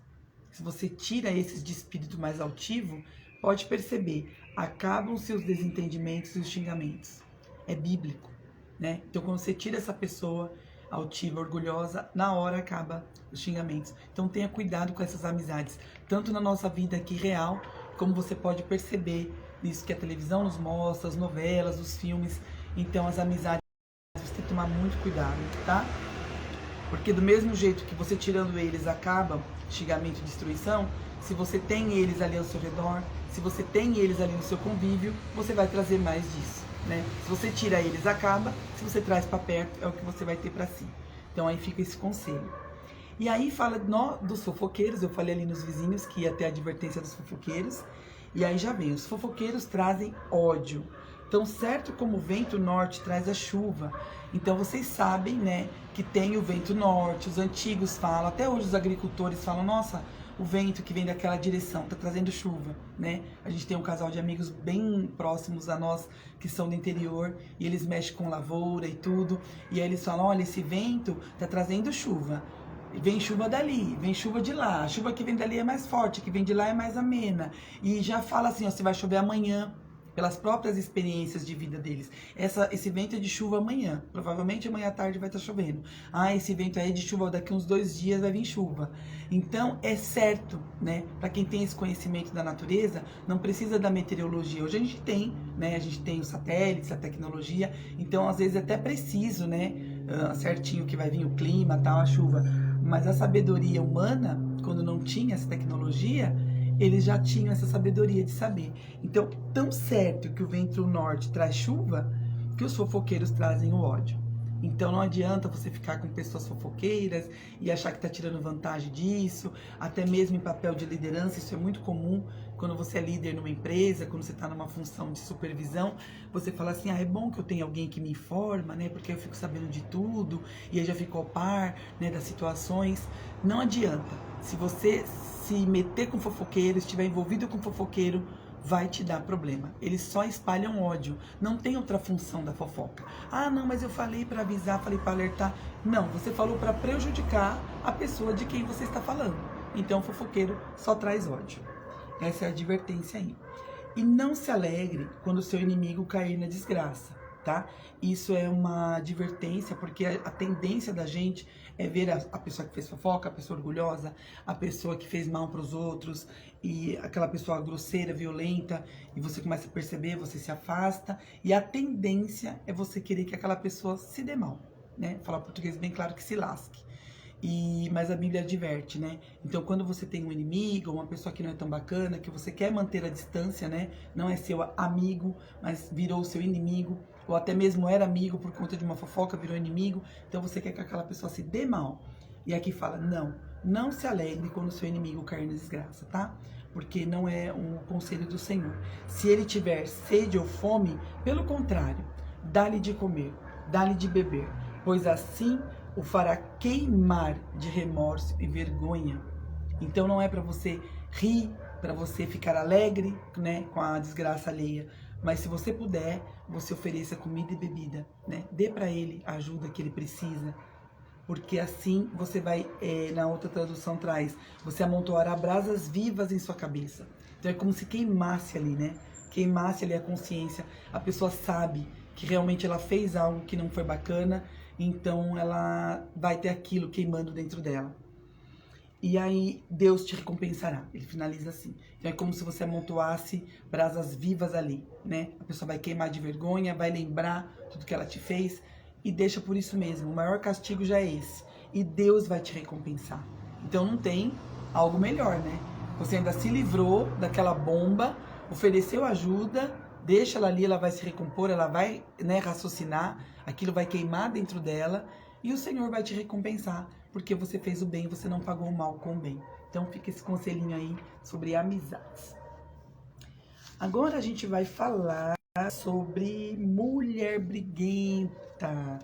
se você tira esses de espírito mais altivo, pode perceber, acabam-se os desentendimentos e os xingamentos. É bíblico, né? Então, quando você tira essa pessoa altiva, orgulhosa, na hora acaba os xingamentos. Então, tenha cuidado com essas amizades, tanto na nossa vida aqui real, como você pode perceber isso que a televisão nos mostra, as novelas, os filmes. Então, as amizades, você tem que tomar muito cuidado, tá? Porque do mesmo jeito que você tirando eles acaba xingamento e destruição, se você tem eles ali ao seu redor, se você tem eles ali no seu convívio, você vai trazer mais disso, né? Se você tira eles, acaba. Se você traz para perto, é o que você vai ter para si. Então aí fica esse conselho. E aí fala dos fofoqueiros, eu falei ali nos vizinhos que ia ter a advertência dos fofoqueiros. E aí já vem, os fofoqueiros trazem ódio. Então, certo como o vento norte traz a chuva. Então, vocês sabem, né, que tem o vento norte, os antigos falam, até hoje os agricultores falam, nossa, o vento que vem daquela direção tá trazendo chuva, né? A gente tem um casal de amigos bem próximos a nós, que são do interior, e eles mexem com lavoura e tudo, e aí eles falam, olha, esse vento tá trazendo chuva. Vem chuva dali, vem chuva de lá, a chuva que vem dali é mais forte, a que vem de lá é mais amena. E já fala assim, ó, se vai chover amanhã, pelas próprias experiências de vida deles. Esse vento é de chuva amanhã, provavelmente amanhã à tarde vai estar chovendo. Esse vento aí é de chuva, daqui uns 2 dias vai vir chuva. Então é certo, né? Para quem tem esse conhecimento da natureza, não precisa da meteorologia. Hoje a gente tem, né? A gente tem os satélites, a tecnologia, então às vezes é até preciso, né? Certinho que vai vir o clima, tal, a chuva. Mas a sabedoria humana, quando não tinha essa tecnologia, eles já tinham essa sabedoria de saber. Então, tão certo que o vento norte traz chuva, que os fofoqueiros trazem o ódio. Então, não adianta você ficar com pessoas fofoqueiras e achar que está tirando vantagem disso, até mesmo em papel de liderança, isso é muito comum quando você é líder numa empresa, quando você está numa função de supervisão, você fala assim, é bom que eu tenha alguém que me informa, né, porque eu fico sabendo de tudo, e eu já fico ao par, né, das situações. Não adianta. Se você se meter com fofoqueiro, estiver envolvido com fofoqueiro, vai te dar problema. Eles só espalham ódio. Não tem outra função da fofoca. Não, mas eu falei para avisar, falei para alertar. Não, você falou para prejudicar a pessoa de quem você está falando. Então, o fofoqueiro só traz ódio. Essa é a advertência aí. E não se alegre quando o seu inimigo cair na desgraça. tá? Isso é uma advertência, porque a tendência da gente é ver a pessoa que fez fofoca, a pessoa orgulhosa, a pessoa que fez mal para os outros, e aquela pessoa grosseira, violenta, e você começa a perceber, você se afasta, e a tendência é você querer que aquela pessoa se dê mal, né? Falar português bem claro, que se lasque. Mas a Bíblia adverte, né? Então, quando você tem um inimigo, uma pessoa que não é tão bacana, que você quer manter a distância, né? Não é seu amigo, mas virou seu inimigo, ou até mesmo era amigo por conta de uma fofoca, virou inimigo, então você quer que aquela pessoa se dê mal. E aqui fala, não se alegre quando seu inimigo cair na desgraça, tá? Porque não é um conselho do Senhor. Se ele tiver sede ou fome, pelo contrário, dá-lhe de comer, dá-lhe de beber, pois assim o fará queimar de remorso e vergonha. Então não é para você rir, para você ficar alegre, né, com a desgraça alheia, mas se você puder, você ofereça comida e bebida, né? Dê para ele a ajuda que ele precisa, porque assim você vai, na outra tradução traz, você amontoará brasas vivas em sua cabeça. Então é como se queimasse ali, né? Queimasse ali a consciência. A pessoa sabe que realmente ela fez algo que não foi bacana, então ela vai ter aquilo queimando dentro dela. E aí Deus te recompensará. Ele finaliza assim. Então é como se você amontoasse brasas vivas ali, né? A pessoa vai queimar de vergonha, vai lembrar tudo que ela te fez e deixa por isso mesmo. O maior castigo já é esse. E Deus vai te recompensar. Então não tem algo melhor, né? Você ainda se livrou daquela bomba, ofereceu ajuda, deixa ela ali, ela vai se recompor, ela vai, né, raciocinar, aquilo vai queimar dentro dela e o Senhor vai te recompensar, porque você fez o bem, você não pagou o mal com o bem. Então fica esse conselhinho aí sobre amizades. Agora a gente vai falar sobre mulher briguenta.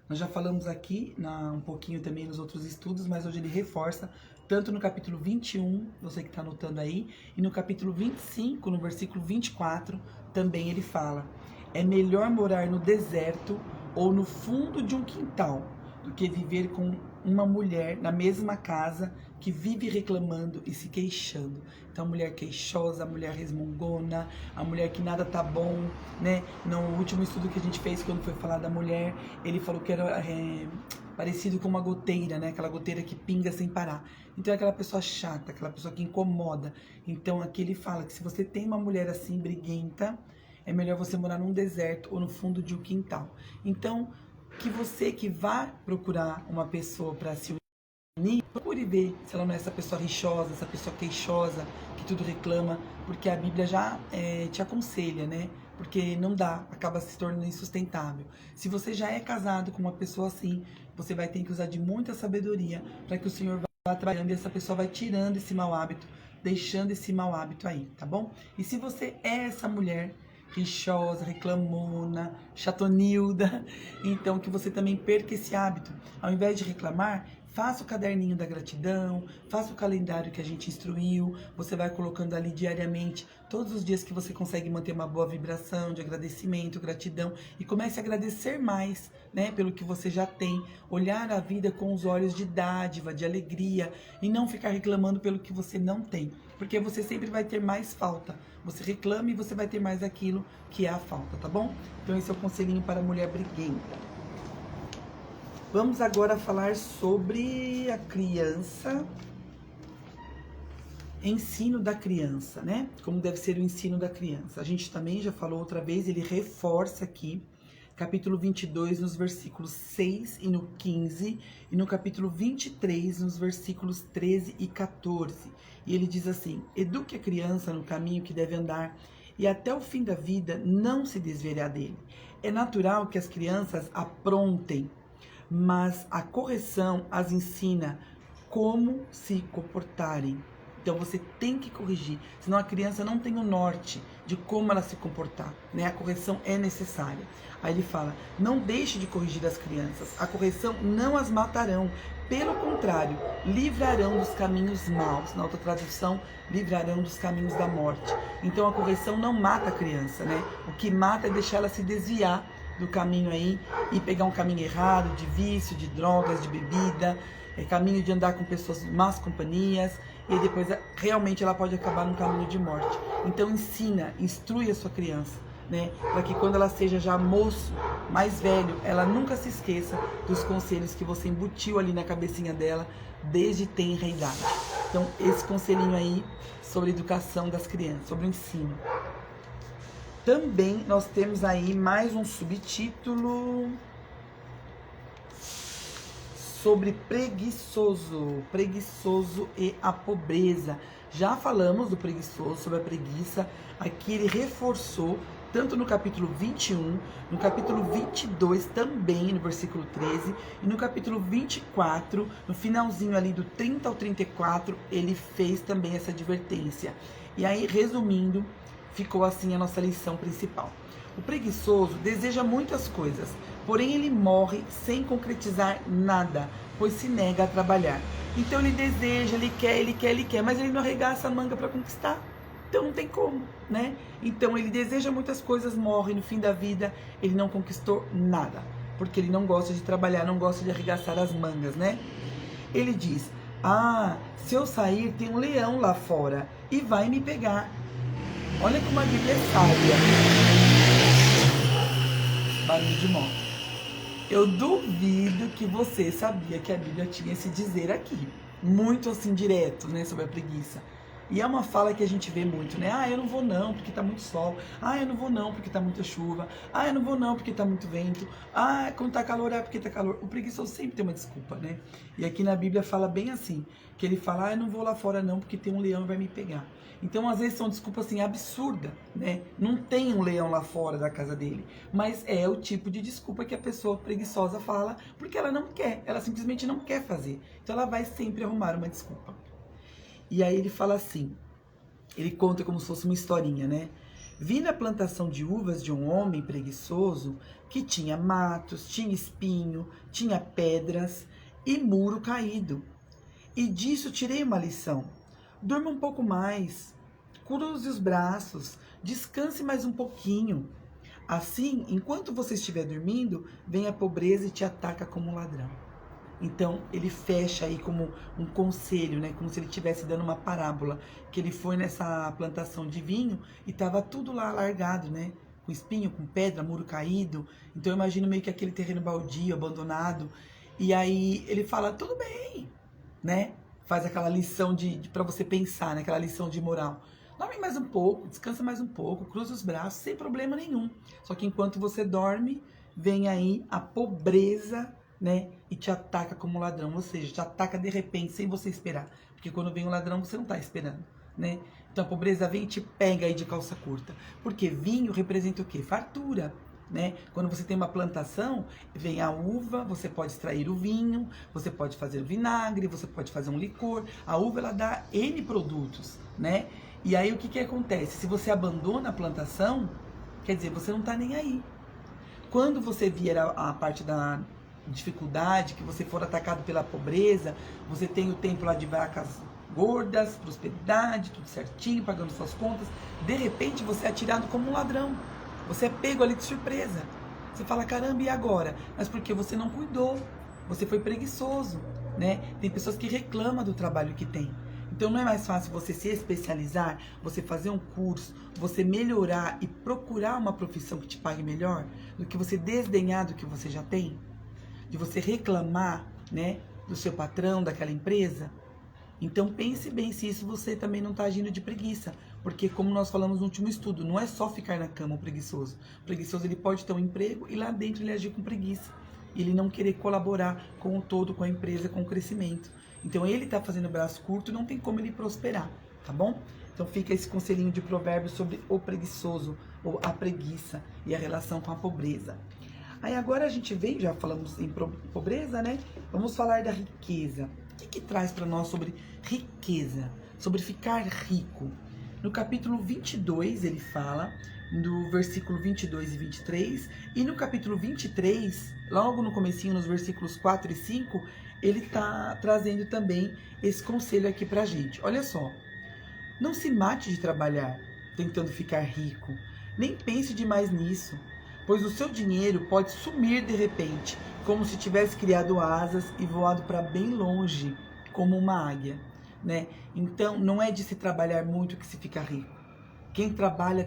Nós já falamos aqui um pouquinho também nos outros estudos, mas hoje ele reforça tanto no capítulo 21, você que está anotando aí, e no capítulo 25, no versículo 24, também ele fala: é melhor morar no deserto ou no fundo de um quintal do que viver com uma mulher na mesma casa que vive reclamando e se queixando. Então a mulher queixosa, a mulher resmungona, a mulher que nada tá bom, né? No último estudo que a gente fez, quando foi falar da mulher, ele falou que era parecido com uma goteira, né? Aquela goteira que pinga sem parar. Então é aquela pessoa chata, aquela pessoa que incomoda. Então aqui ele fala que se você tem uma mulher assim, briguenta, é melhor você morar num deserto ou no fundo de um quintal. Então, que você que vá procurar uma pessoa para se unir, procure ver se ela não é essa pessoa rixosa, essa pessoa queixosa, que tudo reclama, porque a Bíblia já te aconselha, né? Porque não dá, acaba se tornando insustentável. Se você já é casado com uma pessoa assim, você vai ter que usar de muita sabedoria para que o Senhor vá trabalhando e essa pessoa vai tirando esse mau hábito, deixando esse mau hábito aí, tá bom? E se você é essa mulher rixosa, reclamona, chatonilda, então que você também perca esse hábito. Ao invés de reclamar, faça o caderninho da gratidão, faça o calendário que a gente instruiu, você vai colocando ali diariamente, todos os dias que você consegue manter uma boa vibração de agradecimento, gratidão, e comece a agradecer mais, né, pelo que você já tem, olhar a vida com os olhos de dádiva, de alegria, e não ficar reclamando pelo que você não tem, porque você sempre vai ter mais falta. Você reclama e você vai ter mais aquilo que é a falta, tá bom? Então esse é o conselhinho para a mulher briguenta. Vamos agora falar sobre a criança, ensino da criança, né? Como deve ser o ensino da criança. A gente também já falou outra vez, ele reforça aqui, capítulo 22, nos versículos 6 e no 15, e no capítulo 23, nos versículos 13 e 14. E ele diz assim: eduque a criança no caminho que deve andar, e até o fim da vida não se desviará dele. É natural que as crianças aprontem, mas a correção as ensina como se comportarem. Então você tem que corrigir, senão a criança não tem o norte de como ela se comportar, né? A correção é necessária. Aí ele fala: não deixe de corrigir as crianças, a correção não as matarão, pelo contrário, livrarão dos caminhos maus. Na outra tradução, livrarão dos caminhos da morte. Então a correção não mata a criança, né? O que mata é deixar ela se desviar do caminho aí e pegar um caminho errado, de vício, de drogas, de bebida, caminho de andar com pessoas más companhias, e depois realmente ela pode acabar num caminho de morte. Então ensina, instrui a sua criança né? Para que quando ela seja já moço, mais velho, ela nunca se esqueça dos conselhos que você embutiu ali na cabecinha dela desde tenra idade. Então, esse conselhinho aí sobre educação das crianças, sobre o ensino. Também nós temos aí mais um subtítulo sobre preguiçoso e a pobreza. Já falamos do preguiçoso, sobre a preguiça. Aqui ele reforçou, tanto no capítulo 21, no capítulo 22 também, no versículo 13, e no capítulo 24, no finalzinho ali do 30 ao 34, ele fez também essa advertência. E aí, resumindo, ficou assim a nossa lição principal. O preguiçoso deseja muitas coisas, porém ele morre sem concretizar nada, pois se nega a trabalhar. Então ele deseja, ele quer, mas ele não arregaça a manga para conquistar. Então não tem como, né? Então ele deseja muitas coisas, morre no fim da vida, ele não conquistou nada, porque ele não gosta de trabalhar, não gosta de arregaçar as mangas, né? Ele diz: se eu sair tem um leão lá fora e vai me pegar. Olha como a Bíblia é sábia. Barulho de moto. Eu duvido que você sabia que a Bíblia tinha esse dizer aqui. Muito assim, direto, né, sobre a preguiça. E é uma fala que a gente vê muito, né? Eu não vou não, porque tá muito sol. Eu não vou não, porque tá muita chuva. Eu não vou não, porque tá muito vento. Quando tá calor, porque tá calor. O preguiçoso sempre tem uma desculpa, né? E aqui na Bíblia fala bem assim, que ele fala: eu não vou lá fora não, porque tem um leão e vai me pegar. Então, às vezes, são desculpas assim, absurdas, né? Não tem um leão lá fora da casa dele. Mas é o tipo de desculpa que a pessoa preguiçosa fala, porque ela não quer, ela simplesmente não quer fazer. Então, ela vai sempre arrumar uma desculpa. E aí ele fala assim, ele conta como se fosse uma historinha, né? Vi na plantação de uvas de um homem preguiçoso que tinha matos, tinha espinho, tinha pedras e muro caído. E disso tirei uma lição. Durma um pouco mais, cruze os braços, descanse mais um pouquinho. Assim, enquanto você estiver dormindo, vem a pobreza e te ataca como um ladrão. Então, ele fecha aí como um conselho, né? Como se ele estivesse dando uma parábola. Que ele foi nessa plantação de vinho e estava tudo lá largado, né? Com espinho, com pedra, muro caído. Então, eu imagino meio que aquele terreno baldio, abandonado. E aí, ele fala, tudo bem, né? Faz aquela lição para você pensar, né? Aquela lição de moral. Dorme mais um pouco, descansa mais um pouco, cruza os braços, sem problema nenhum. Só que enquanto você dorme, vem aí a pobreza, né? E te ataca como ladrão, ou seja, te ataca de repente, sem você esperar. Porque quando vem um ladrão, você não está esperando, né? Então a pobreza vem e te pega aí de calça curta. Porque vinho representa o quê? Fartura. Né? Quando você tem uma plantação, vem a uva, você pode extrair o vinho, você pode fazer o vinagre, você pode fazer um licor. A uva, ela dá N produtos, né? E aí o que acontece? Se você abandona a plantação, quer dizer, você não está nem aí. Quando você vier a parte da dificuldade, que você for atacado pela pobreza, você tem o tempo lá de vacas gordas, prosperidade, tudo certinho, pagando suas contas, de repente você é atirado como um ladrão. Você é pego ali de surpresa. Você fala, caramba, e agora? Mas porque você não cuidou. Você foi preguiçoso, né? Tem pessoas que reclamam do trabalho que tem. Então não é mais fácil você se especializar, você fazer um curso, você melhorar e procurar uma profissão que te pague melhor, do que você desdenhar do que você já tem? De você reclamar, né, do seu patrão, daquela empresa? Então pense bem se isso você também não está agindo de preguiça. Porque como nós falamos no último estudo, não é só ficar na cama o preguiçoso. O preguiçoso, ele pode ter um emprego e lá dentro ele agir com preguiça. Ele não querer colaborar com o todo, com a empresa, com o crescimento. Então ele está fazendo braço curto, não tem como ele prosperar, tá bom? Então fica esse conselhinho de provérbios sobre o preguiçoso, ou a preguiça e a relação com a pobreza. Aí agora a gente vem, já falamos em pobreza, né? Vamos falar da riqueza. O que traz para nós sobre riqueza? Sobre ficar rico? No capítulo 22 ele fala, no versículo 22 e 23, e no capítulo 23, logo no comecinho, nos versículos 4 e 5, ele está trazendo também esse conselho aqui pra gente. Olha só, não se mate de trabalhar, tentando ficar rico, nem pense demais nisso, pois o seu dinheiro pode sumir de repente, como se tivesse criado asas e voado para bem longe, como uma águia, né? Então, não é de se trabalhar muito que se fica rico. Quem trabalha,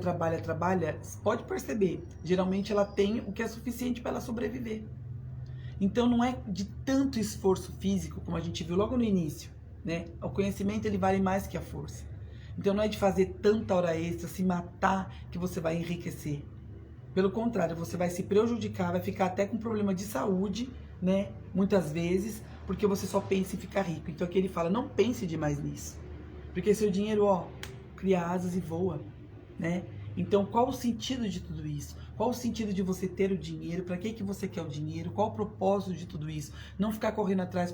pode perceber, geralmente ela tem o que é suficiente para ela sobreviver. Então não é de tanto esforço físico, como a gente viu logo no início, né? O conhecimento ele vale mais que a força. Então não é de fazer tanta hora extra, se matar, que você vai enriquecer. Pelo contrário, você vai se prejudicar, vai ficar até com problema de saúde, né? Muitas vezes, porque você só pensa em ficar rico. Então aqui ele fala, não pense demais nisso. Porque seu dinheiro, cria asas e voa, né? Então qual o sentido de tudo isso? Qual o sentido de você ter o dinheiro? Para que você quer o dinheiro? Qual o propósito de tudo isso? Não ficar correndo atrás,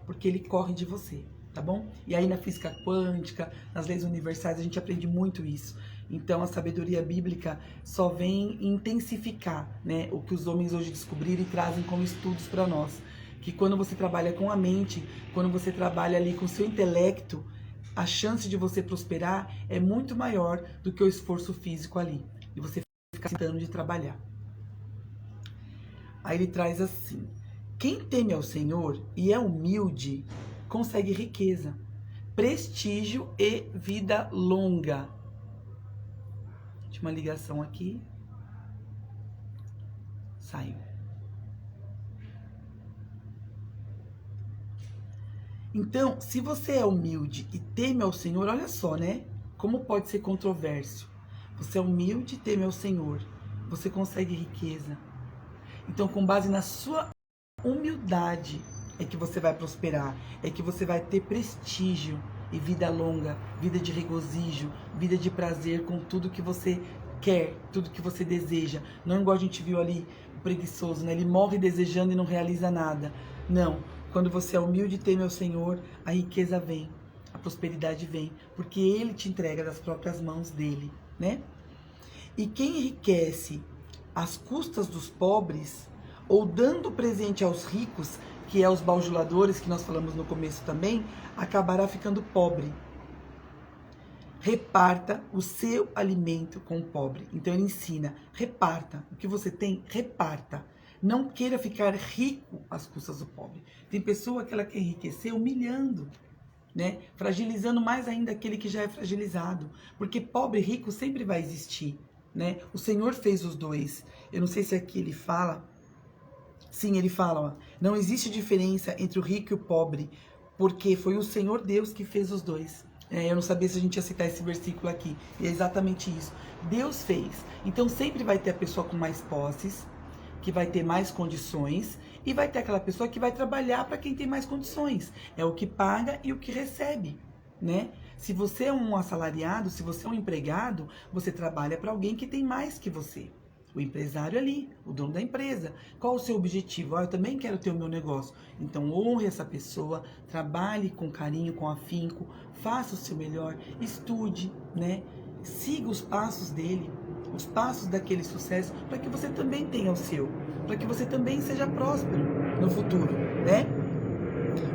porque ele corre de você, tá bom? E aí na física quântica, nas leis universais, a gente aprende muito isso. Então a sabedoria bíblica só vem intensificar, né, o que os homens hoje descobriram e trazem como estudos para nós. Que quando você trabalha com a mente, quando você trabalha ali com o seu intelecto, a chance de você prosperar é muito maior do que o esforço físico ali. E você fica tentando de trabalhar. Aí ele traz assim: quem teme ao Senhor e é humilde, consegue riqueza, prestígio e vida longa. Tinha uma ligação aqui. Saiu. Então, se você é humilde e teme ao Senhor, olha só, né? Como pode ser controverso. Você é humilde e teme ao Senhor. Você consegue riqueza. Então, com base na sua humildade, é que você vai prosperar. É que você vai ter prestígio e vida longa, vida de regozijo, vida de prazer com tudo que você quer, tudo que você deseja. Não igual a gente viu ali, o preguiçoso, né? Ele morre desejando e não realiza nada. Não. Quando você é humilde e teme ao Senhor, a riqueza vem, a prosperidade vem, porque Ele te entrega das próprias mãos dele, né? E quem enriquece às custas dos pobres, ou dando presente aos ricos, que é os bajuladores, que nós falamos no começo também, acabará ficando pobre. Reparta o seu alimento com o pobre. Então ele ensina, reparta. O que você tem, reparta. Não queira ficar rico às custas do pobre. Tem pessoa que ela quer enriquecer humilhando, né? Fragilizando mais ainda aquele que já é fragilizado. Porque pobre e rico sempre vai existir, né? O Senhor fez os dois. Eu não sei se aqui ele fala. Sim, ele fala, não existe diferença entre o rico e o pobre, porque foi o Senhor Deus que fez os dois. Eu não sabia se a gente ia citar esse versículo aqui. E é exatamente isso. Deus fez. Então sempre vai ter a pessoa com mais posses, que vai ter mais condições, e vai ter aquela pessoa que vai trabalhar para quem tem mais condições. É o que paga e o que recebe, né? Se você é um assalariado, se você é um empregado, você trabalha para alguém que tem mais que você. O empresário ali, o dono da empresa. Qual o seu objetivo? Eu também quero ter o meu negócio. Então honre essa pessoa, trabalhe com carinho, com afinco, faça o seu melhor, estude, né? Siga os passos dele, os passos daquele sucesso, para que você também tenha o seu, para que você também seja próspero no futuro, né?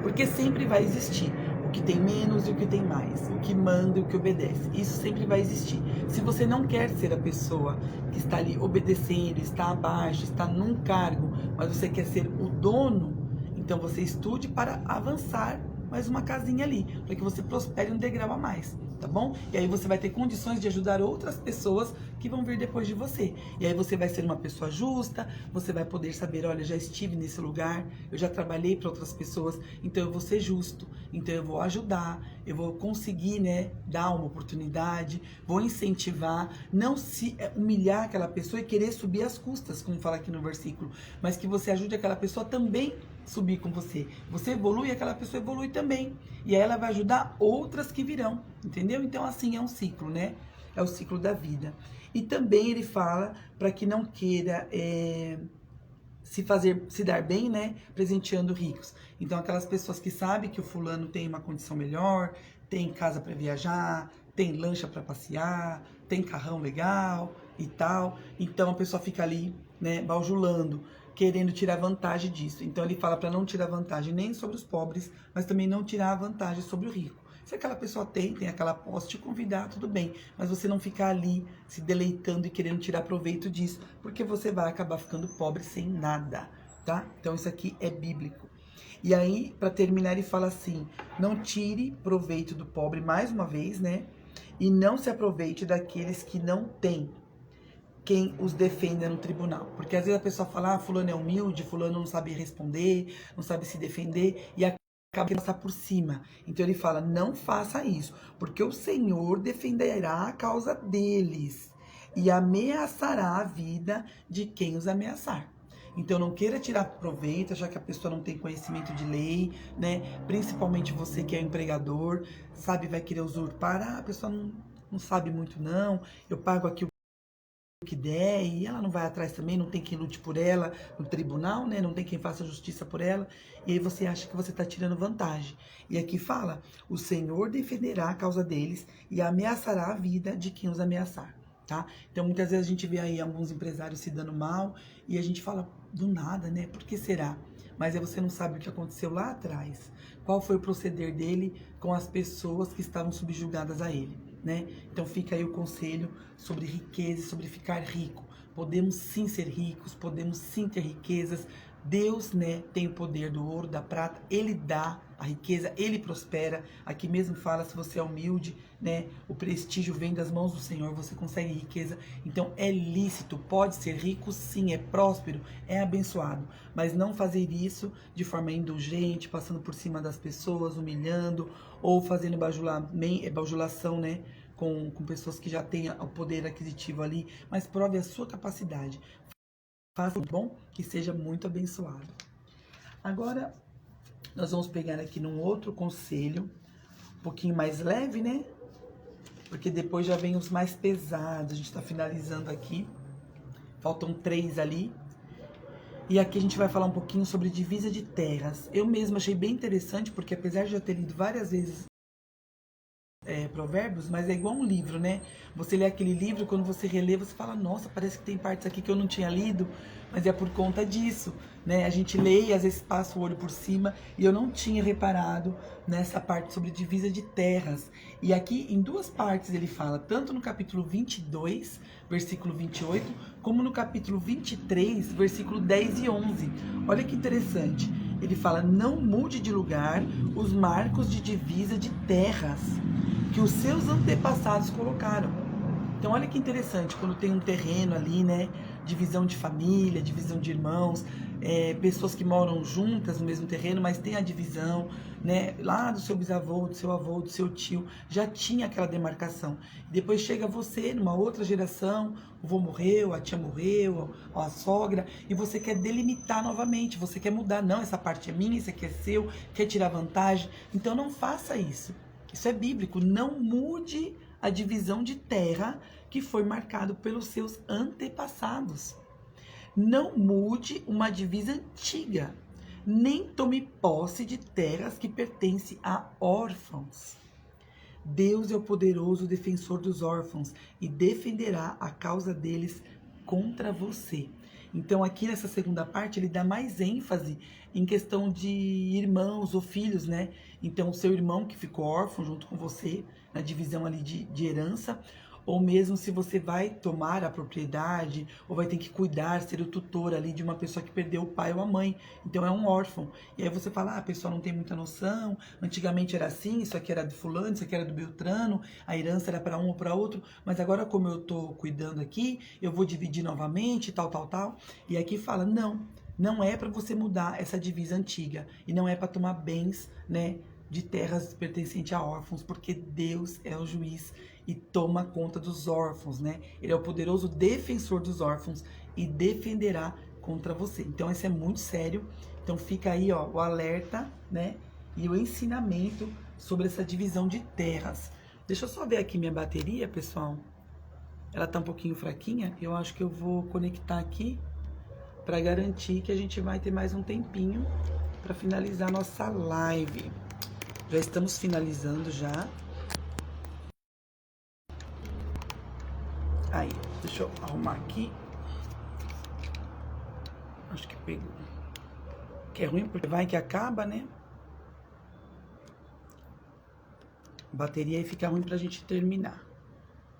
Porque sempre vai existir o que tem menos e o que tem mais, o que manda e o que obedece. Isso sempre vai existir. Se você não quer ser a pessoa que está ali obedecendo, está abaixo, está num cargo, mas você quer ser o dono, então você estude para avançar mais uma casinha ali, para que você prospere um degrau a mais, tá bom? E aí você vai ter condições de ajudar outras pessoas que vão vir depois de você. E aí você vai ser uma pessoa justa, você vai poder saber, olha, já estive nesse lugar, eu já trabalhei para outras pessoas, então eu vou ser justo, então eu vou ajudar, eu vou conseguir, né, dar uma oportunidade, vou incentivar, não se humilhar aquela pessoa e querer subir as custas, como fala aqui no versículo, mas que você ajude aquela pessoa também subir com você. Você evolui, aquela pessoa evolui também. E aí ela vai ajudar outras que virão, entendeu? Então assim é um ciclo, né? É o ciclo da vida. E também ele fala para que não queira se dar bem, né? Presenteando ricos. Então aquelas pessoas que sabem que o fulano tem uma condição melhor, tem casa para viajar, tem lancha para passear, tem carrão legal e tal. Então a pessoa fica ali, né, bajulando, querendo tirar vantagem disso. Então ele fala para não tirar vantagem nem sobre os pobres, mas também não tirar a vantagem sobre o rico. Se aquela pessoa tem aquela posse, te convidar, tudo bem. Mas você não ficar ali se deleitando e querendo tirar proveito disso, porque você vai acabar ficando pobre sem nada, tá? Então isso aqui é bíblico. E aí, para terminar, ele fala assim, não tire proveito do pobre, mais uma vez, né? E não se aproveite daqueles que não têm quem os defenda no tribunal. Porque às vezes a pessoa fala, fulano é humilde, fulano não sabe responder, não sabe se defender, e acaba de passar por cima. Então ele fala, não faça isso, porque o Senhor defenderá a causa deles e ameaçará a vida de quem os ameaçar. Então não queira tirar proveito, já que a pessoa não tem conhecimento de lei, né? Principalmente você que é empregador, sabe, vai querer usurpar, a pessoa não sabe muito não, eu pago aqui o que der, e ela não vai atrás também, não tem quem lute por ela no tribunal, né? Não tem quem faça justiça por ela, e aí você acha que você está tirando vantagem. E aqui fala, o Senhor defenderá a causa deles e ameaçará a vida de quem os ameaçar, tá? Então muitas vezes a gente vê aí alguns empresários se dando mal, e a gente fala, do nada, né? Por que será? Mas aí você não sabe o que aconteceu lá atrás, qual foi o proceder dele com as pessoas que estavam subjugadas a ele, né? Então fica aí o conselho sobre riqueza, sobre ficar rico. Podemos sim ser ricos, podemos sim ter riquezas. Deus, né, tem o poder do ouro, da prata, Ele dá a riqueza, Ele prospera. Aqui mesmo fala, se você é humilde, né, o prestígio vem das mãos do Senhor, você consegue riqueza. Então é lícito, pode ser rico sim, é próspero, é abençoado. Mas não fazer isso de forma indulgente, passando por cima das pessoas, humilhando, ou fazendo bajulação, né, com pessoas que já têm o poder aquisitivo ali. Mas prove a sua capacidade. Faça o bom, que seja muito abençoado. Agora, nós vamos pegar aqui num outro conselho, um pouquinho mais leve, né? Porque depois já vem os mais pesados. A gente tá finalizando aqui. Faltam 3 ali. E aqui a gente vai falar um pouquinho sobre divisa de terras. Eu mesma achei bem interessante, porque apesar de já ter lido várias vezes Provérbios, mas é igual um livro, né? Você lê aquele livro, quando você relê, você fala, nossa, parece que tem partes aqui que eu não tinha lido, mas é por conta disso, né? A gente lê e às vezes passa o olho por cima, e eu não tinha reparado nessa parte sobre divisa de terras. E aqui em 2 partes ele fala, tanto no capítulo 22, versículo 28, como no capítulo 23, versículo 10 e 11. Olha que interessante. Ele fala, não mude de lugar os marcos de divisa de terras que os seus antepassados colocaram. Então olha que interessante, quando tem um terreno ali, né, divisão de família, divisão de irmãos, pessoas que moram juntas no mesmo terreno, mas tem a divisão, né, lá do seu bisavô, do seu avô, do seu tio, já tinha aquela demarcação. Depois chega você, numa outra geração, o avô morreu, a tia morreu, a sogra, e você quer delimitar novamente, você quer mudar, não, essa parte é minha, isso aqui é seu, quer tirar vantagem, então não faça isso. Isso é bíblico, não mude a divisão de terra que foi marcado pelos seus antepassados. Não mude uma divisa antiga, nem tome posse de terras que pertencem a órfãos. Deus é o poderoso defensor dos órfãos e defenderá a causa deles contra você. Então aqui nessa segunda parte ele dá mais ênfase em questão de irmãos ou filhos, né? Então o seu irmão que ficou órfão junto com você na divisão ali de herança, ou mesmo se você vai tomar a propriedade, ou vai ter que cuidar, ser o tutor ali de uma pessoa que perdeu o pai ou a mãe, então é um órfão. E aí você fala, a pessoa não tem muita noção, antigamente era assim, isso aqui era do fulano, isso aqui era do Beltrano, a herança era para um ou para outro, mas agora como eu tô cuidando aqui, eu vou dividir novamente, tal. E aqui fala, não é para você mudar essa divisa antiga, e não é para tomar bens, né, de terras pertencentes a órfãos, porque Deus é o juiz e toma conta dos órfãos, né? Ele é o poderoso defensor dos órfãos e defenderá contra você. Então, isso é muito sério. Então, fica aí, ó, o alerta, né? E o ensinamento sobre essa divisão de terras. Deixa eu só ver aqui minha bateria, pessoal. Ela tá um pouquinho fraquinha. Eu acho que eu vou conectar aqui para garantir que a gente vai ter mais um tempinho para finalizar nossa live. Já estamos finalizando já. Aí, deixa eu arrumar aqui. Acho que pegou. Que é ruim porque vai que acaba, né? A bateria aí fica ruim pra gente terminar.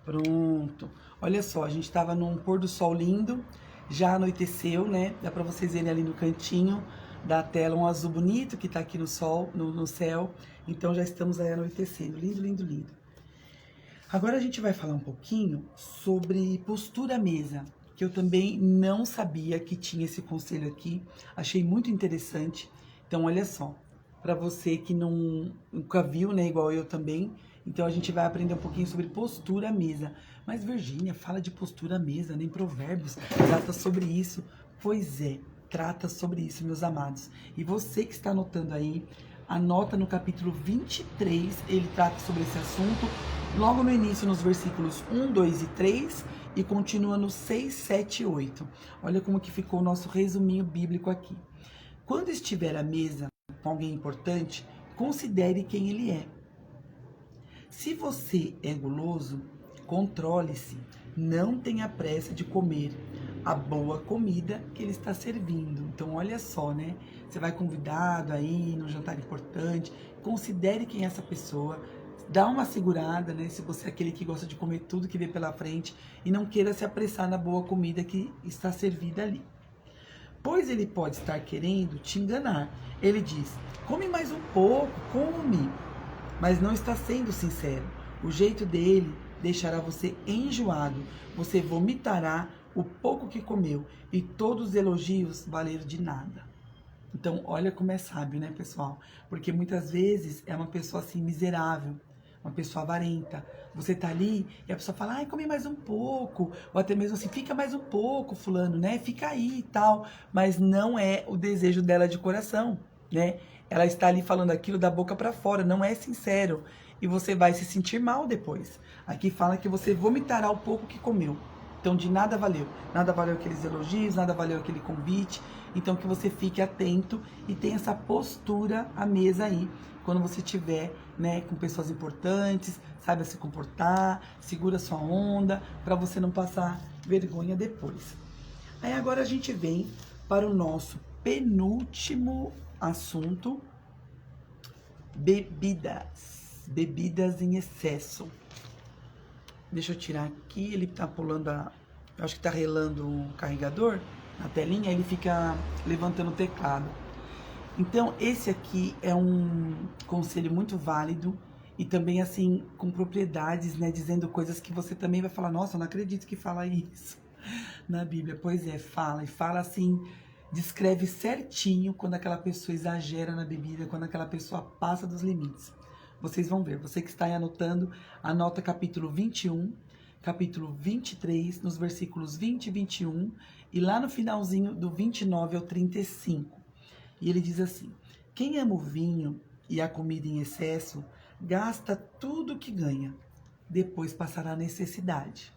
Pronto. Olha só, a gente tava num pôr do sol lindo. Já anoiteceu, né? Dá pra vocês verem ali no cantinho da tela um azul bonito que tá aqui no sol, no céu. Então já estamos aí anoitecendo. Lindo, lindo, lindo. Agora a gente vai falar um pouquinho sobre postura à mesa, que eu também não sabia que tinha esse conselho aqui. Achei muito interessante. Então, olha só, para você que nunca viu, né, igual eu também, então a gente vai aprender um pouquinho sobre postura à mesa. Mas Virgínia, fala de postura à mesa, nem Provérbios trata sobre isso. Pois é, trata sobre isso, meus amados. E você que está anotando aí, anota no capítulo 23, ele trata sobre esse assunto, logo no início, nos versículos 1, 2 e 3, e continua no 6, 7 e 8. Olha como que ficou o nosso resuminho bíblico aqui. Quando estiver à mesa com alguém importante, considere quem ele é. Se você é guloso, controle-se, não tenha pressa de comer a boa comida que ele está servindo. Então, olha só, né? Você vai convidado aí num jantar importante, considere quem é essa pessoa, dá uma segurada, né? Se você é aquele que gosta de comer tudo que vê pela frente e não queira se apressar na boa comida que está servida ali. Pois ele pode estar querendo te enganar. Ele diz, come mais um pouco, come, mas não está sendo sincero. O jeito dele deixará você enjoado, você vomitará o pouco que comeu e todos os elogios valeram de nada. Então, olha como é sábio, né, pessoal? Porque muitas vezes é uma pessoa assim miserável, uma pessoa avarenta. Você tá ali e a pessoa fala, ai, come mais um pouco. Ou até mesmo assim, fica mais um pouco, fulano, né? Fica aí e tal. Mas não é o desejo dela de coração, né? Ela está ali falando aquilo da boca para fora, não é sincero. E você vai se sentir mal depois. Aqui fala que você vomitará o pouco que comeu. Então, de nada valeu. Nada valeu aqueles elogios, nada valeu aquele convite. Então, que você fique atento e tenha essa postura à mesa aí. Quando você estiver, né, com pessoas importantes, saiba se comportar, segura sua onda, para você não passar vergonha depois. Aí agora a gente vem para o nosso penúltimo assunto, bebidas. Bebidas em excesso. Deixa eu tirar aqui, ele tá pulando eu acho que tá relando o carregador na telinha, ele fica levantando o teclado. Então, esse aqui é um conselho muito válido e também, assim, com propriedades, né, dizendo coisas que você também vai falar, nossa, eu não acredito que fala isso na Bíblia. Pois é, fala, e fala assim, descreve certinho quando aquela pessoa exagera na bebida, quando aquela pessoa passa dos limites. Vocês vão ver, você que está aí anotando, anota capítulo 21, capítulo 23, nos versículos 20 e 21, e lá no finalzinho do 29 ao 35. E ele diz assim, quem ama o vinho e a comida em excesso, gasta tudo o que ganha, depois passará necessidade.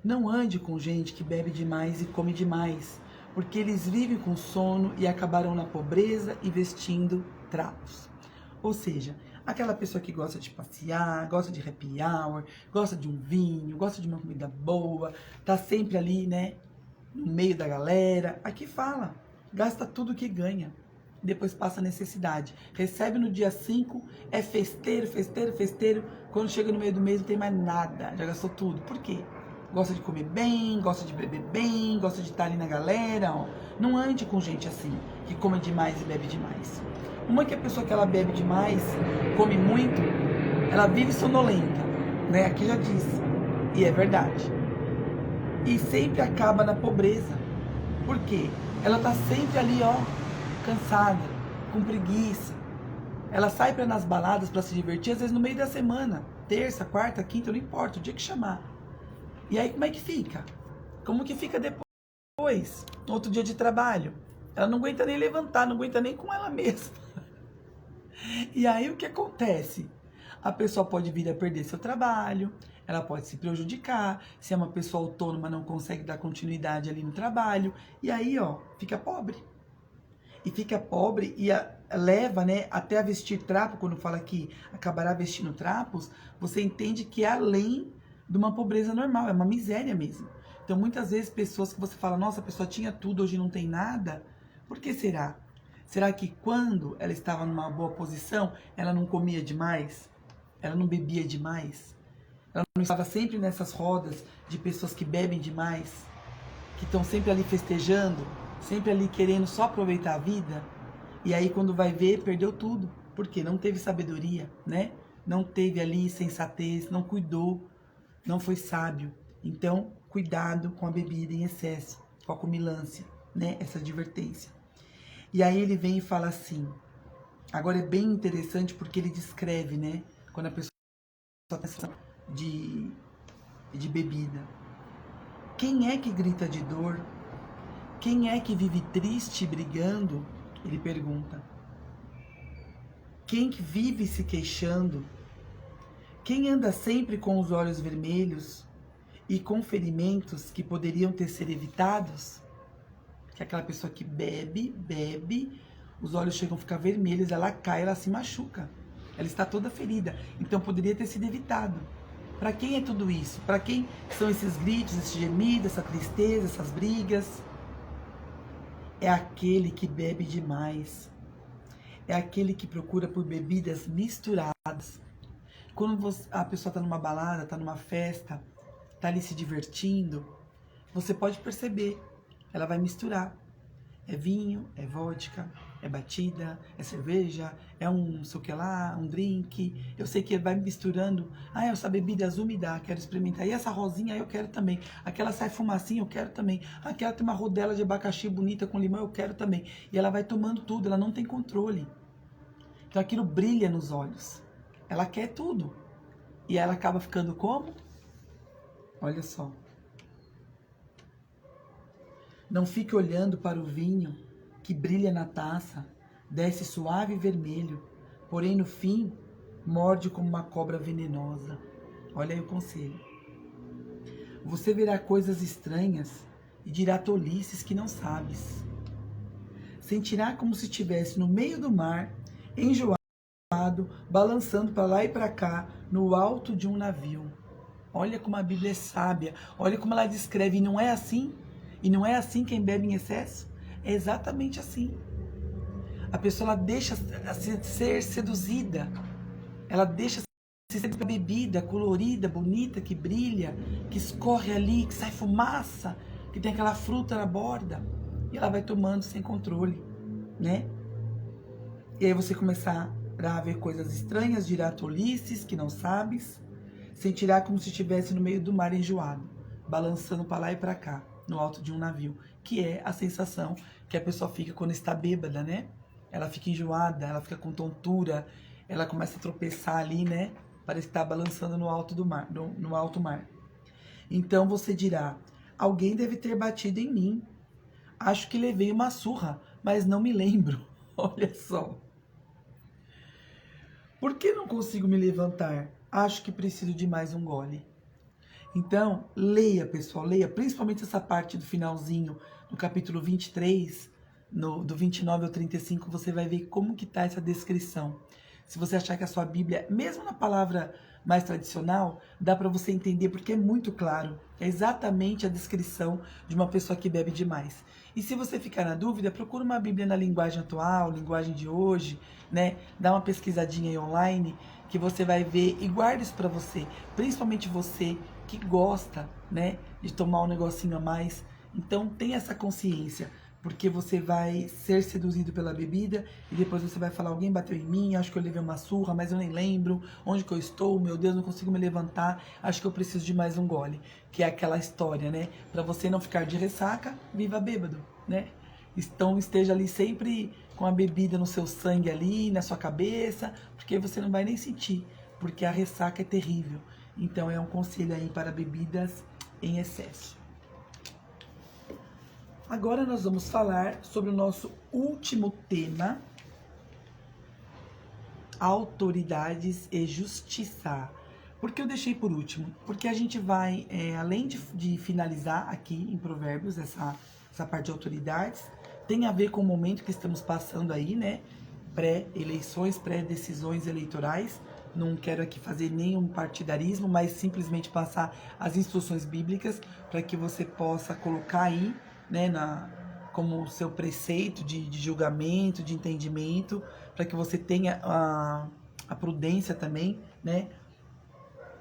Não ande com gente que bebe demais e come demais, porque eles vivem com sono e acabarão na pobreza e vestindo trapos. Ou seja, aquela pessoa que gosta de passear, gosta de happy hour, gosta de um vinho, gosta de uma comida boa, tá sempre ali, né, no meio da galera. Aqui fala, gasta tudo que ganha, depois passa necessidade. Recebe no dia 5, é festeiro, festeiro, festeiro. Quando chega no meio do mês não tem mais nada, já gastou tudo. Por quê? Gosta de comer bem, gosta de beber bem, gosta de estar ali na galera, ó. Não ande com gente assim, que come demais e bebe demais. Uma que a pessoa que ela bebe demais, come muito, ela vive sonolenta, né? Aqui já diz, e é verdade. E sempre acaba na pobreza. Por quê? Ela tá sempre ali, ó, cansada, com preguiça. Ela sai para nas baladas para se divertir, às vezes no meio da semana, terça, quarta, quinta, não importa, o dia que chamar. E aí como é que fica? Como que fica depois? No outro dia de trabalho? Ela não aguenta nem levantar, não aguenta nem com ela mesma. E aí o que acontece? A pessoa pode vir a perder seu trabalho, ela pode se prejudicar, se é uma pessoa autônoma não consegue dar continuidade ali no trabalho, e aí, ó, fica pobre. E fica pobre e leva, né, até a vestir trapo. Quando fala que acabará vestindo trapos, você entende que é além de uma pobreza normal, é uma miséria mesmo. Então, muitas vezes, pessoas que você fala, nossa, a pessoa tinha tudo, hoje não tem nada, por que será? Será que quando ela estava numa boa posição, ela não comia demais? Ela não bebia demais? Ela não estava sempre nessas rodas de pessoas que bebem demais? Que estão sempre ali festejando? Sempre ali querendo só aproveitar a vida? E aí quando vai ver, perdeu tudo. Por quê? Não teve sabedoria, né? não teve ali sensatez, não cuidou, não foi sábio. Então, cuidado com a bebida em excesso, com a comilança, né? Essa advertência. E aí ele vem e fala assim, agora é bem interessante porque ele descreve, né? Quando a pessoa está de bebida. Quem é que grita de dor? Quem é que vive triste brigando? Ele pergunta. Quem vive se queixando? Quem anda sempre com os olhos vermelhos e com ferimentos que poderiam ter sido evitados? Que é aquela pessoa que bebe, os olhos chegam a ficar vermelhos, ela cai, ela se machuca. Ela está toda ferida. Então poderia ter sido evitado. Para quem é tudo isso? Para quem são esses gritos, esses gemidos, essa tristeza, essas brigas? É aquele que bebe demais. É aquele que procura por bebidas misturadas. Quando a pessoa está numa balada, está numa festa, está ali se divertindo, você pode perceber, ela vai misturar. É vinho, é vodka, é batida, é cerveja, é um sei o que lá, um drink. Eu sei que ele vai misturando. Ah, essa bebida azul me dá, quero experimentar. E essa rosinha eu quero também. Aquela sai fumacinha, eu quero também. Aquela tem uma rodela de abacaxi bonita com limão, eu quero também. E ela vai tomando tudo, ela não tem controle. Então aquilo brilha nos olhos. Ela quer tudo. E ela acaba ficando como? Olha só. Não fique olhando para o vinho que brilha na taça, desce suave e vermelho, porém no fim morde como uma cobra venenosa. Olha aí o conselho. Você verá coisas estranhas e dirá tolices que não sabes. Sentirá como se estivesse no meio do mar, enjoado, balançando para lá e para cá, no alto de um navio. Olha como a Bíblia é sábia, olha como ela descreve, e não é assim? E não é assim quem bebe em excesso? É exatamente assim. A pessoa ela deixa ser seduzida, ela deixa ser seduzida pela bebida colorida, bonita, que brilha, que escorre ali, que sai fumaça, que tem aquela fruta na borda, e ela vai tomando sem controle, né? E aí você começar a ver coisas estranhas, dirá tolices que não sabes, sentirá como se estivesse no meio do mar enjoado, balançando para lá e para cá, no alto de um navio, que é a sensação que a pessoa fica quando está bêbada, né? Ela fica enjoada, ela fica com tontura, ela começa a tropeçar ali, né? Parece que está balançando no alto do mar, no alto mar. Então você dirá, alguém deve ter batido em mim. Acho que levei uma surra, mas não me lembro. Olha só. Por que não consigo me levantar? Acho que preciso de mais um gole. Então, leia, pessoal, leia, principalmente essa parte do finalzinho, no capítulo 23, do 29 ao 35, você vai ver como que está essa descrição. Se você achar que a sua Bíblia, mesmo na palavra mais tradicional, dá para você entender, porque é muito claro. É exatamente a descrição de uma pessoa que bebe demais. E se você ficar na dúvida, procura uma Bíblia na linguagem atual, linguagem de hoje, né? Dá uma pesquisadinha aí online, que você vai ver e guarda isso para você. Principalmente você que gosta, né, de tomar um negocinho a mais. Então tenha essa consciência, porque você vai ser seduzido pela bebida e depois você vai falar, alguém bateu em mim, acho que eu levei uma surra, mas eu nem lembro onde que eu estou, meu Deus, não consigo me levantar, acho que eu preciso de mais um gole. Que é aquela história, né, para você não ficar de ressaca, viva bêbado, né? Então esteja ali sempre com a bebida no seu sangue ali, na sua cabeça, porque você não vai nem sentir, porque a ressaca é terrível. Então é um conselho aí para bebidas em excesso. Agora nós vamos falar sobre o nosso último tema, autoridades e justiça. Por que eu deixei por último? Porque a gente vai, além de finalizar aqui em Provérbios, essa parte de autoridades, tem a ver com o momento que estamos passando aí, né? Pré-eleições, pré-decisões eleitorais. Não quero aqui fazer nenhum partidarismo, mas simplesmente passar as instruções bíblicas para que você possa colocar aí, né, como seu preceito de julgamento, de entendimento, para que você tenha a prudência também, né,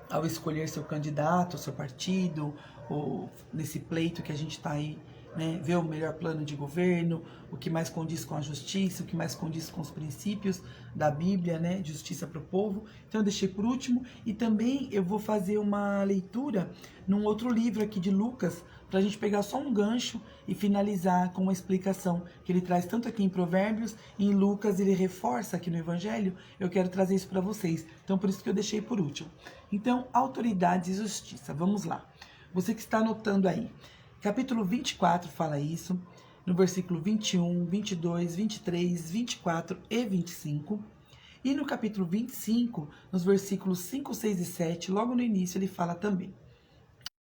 ao escolher seu candidato, seu partido, ou nesse pleito que a gente está aí né, ver o melhor plano de governo, o que mais condiz com a justiça, o que mais condiz com os princípios da Bíblia, né, de justiça para o povo. Então eu deixei por último, e também eu vou fazer uma leitura num outro livro aqui de Lucas, para a gente pegar só um gancho e finalizar com uma explicação que ele traz tanto aqui em Provérbios, e em Lucas ele reforça aqui no Evangelho. Eu quero trazer isso para vocês, então por isso que eu deixei por último. Então, autoridade e justiça, vamos lá. Você que está anotando aí, capítulo 24 fala isso, no versículo 21, 22, 23, 24 e 25. E no capítulo 25, nos versículos 5, 6 e 7, logo no início ele fala também.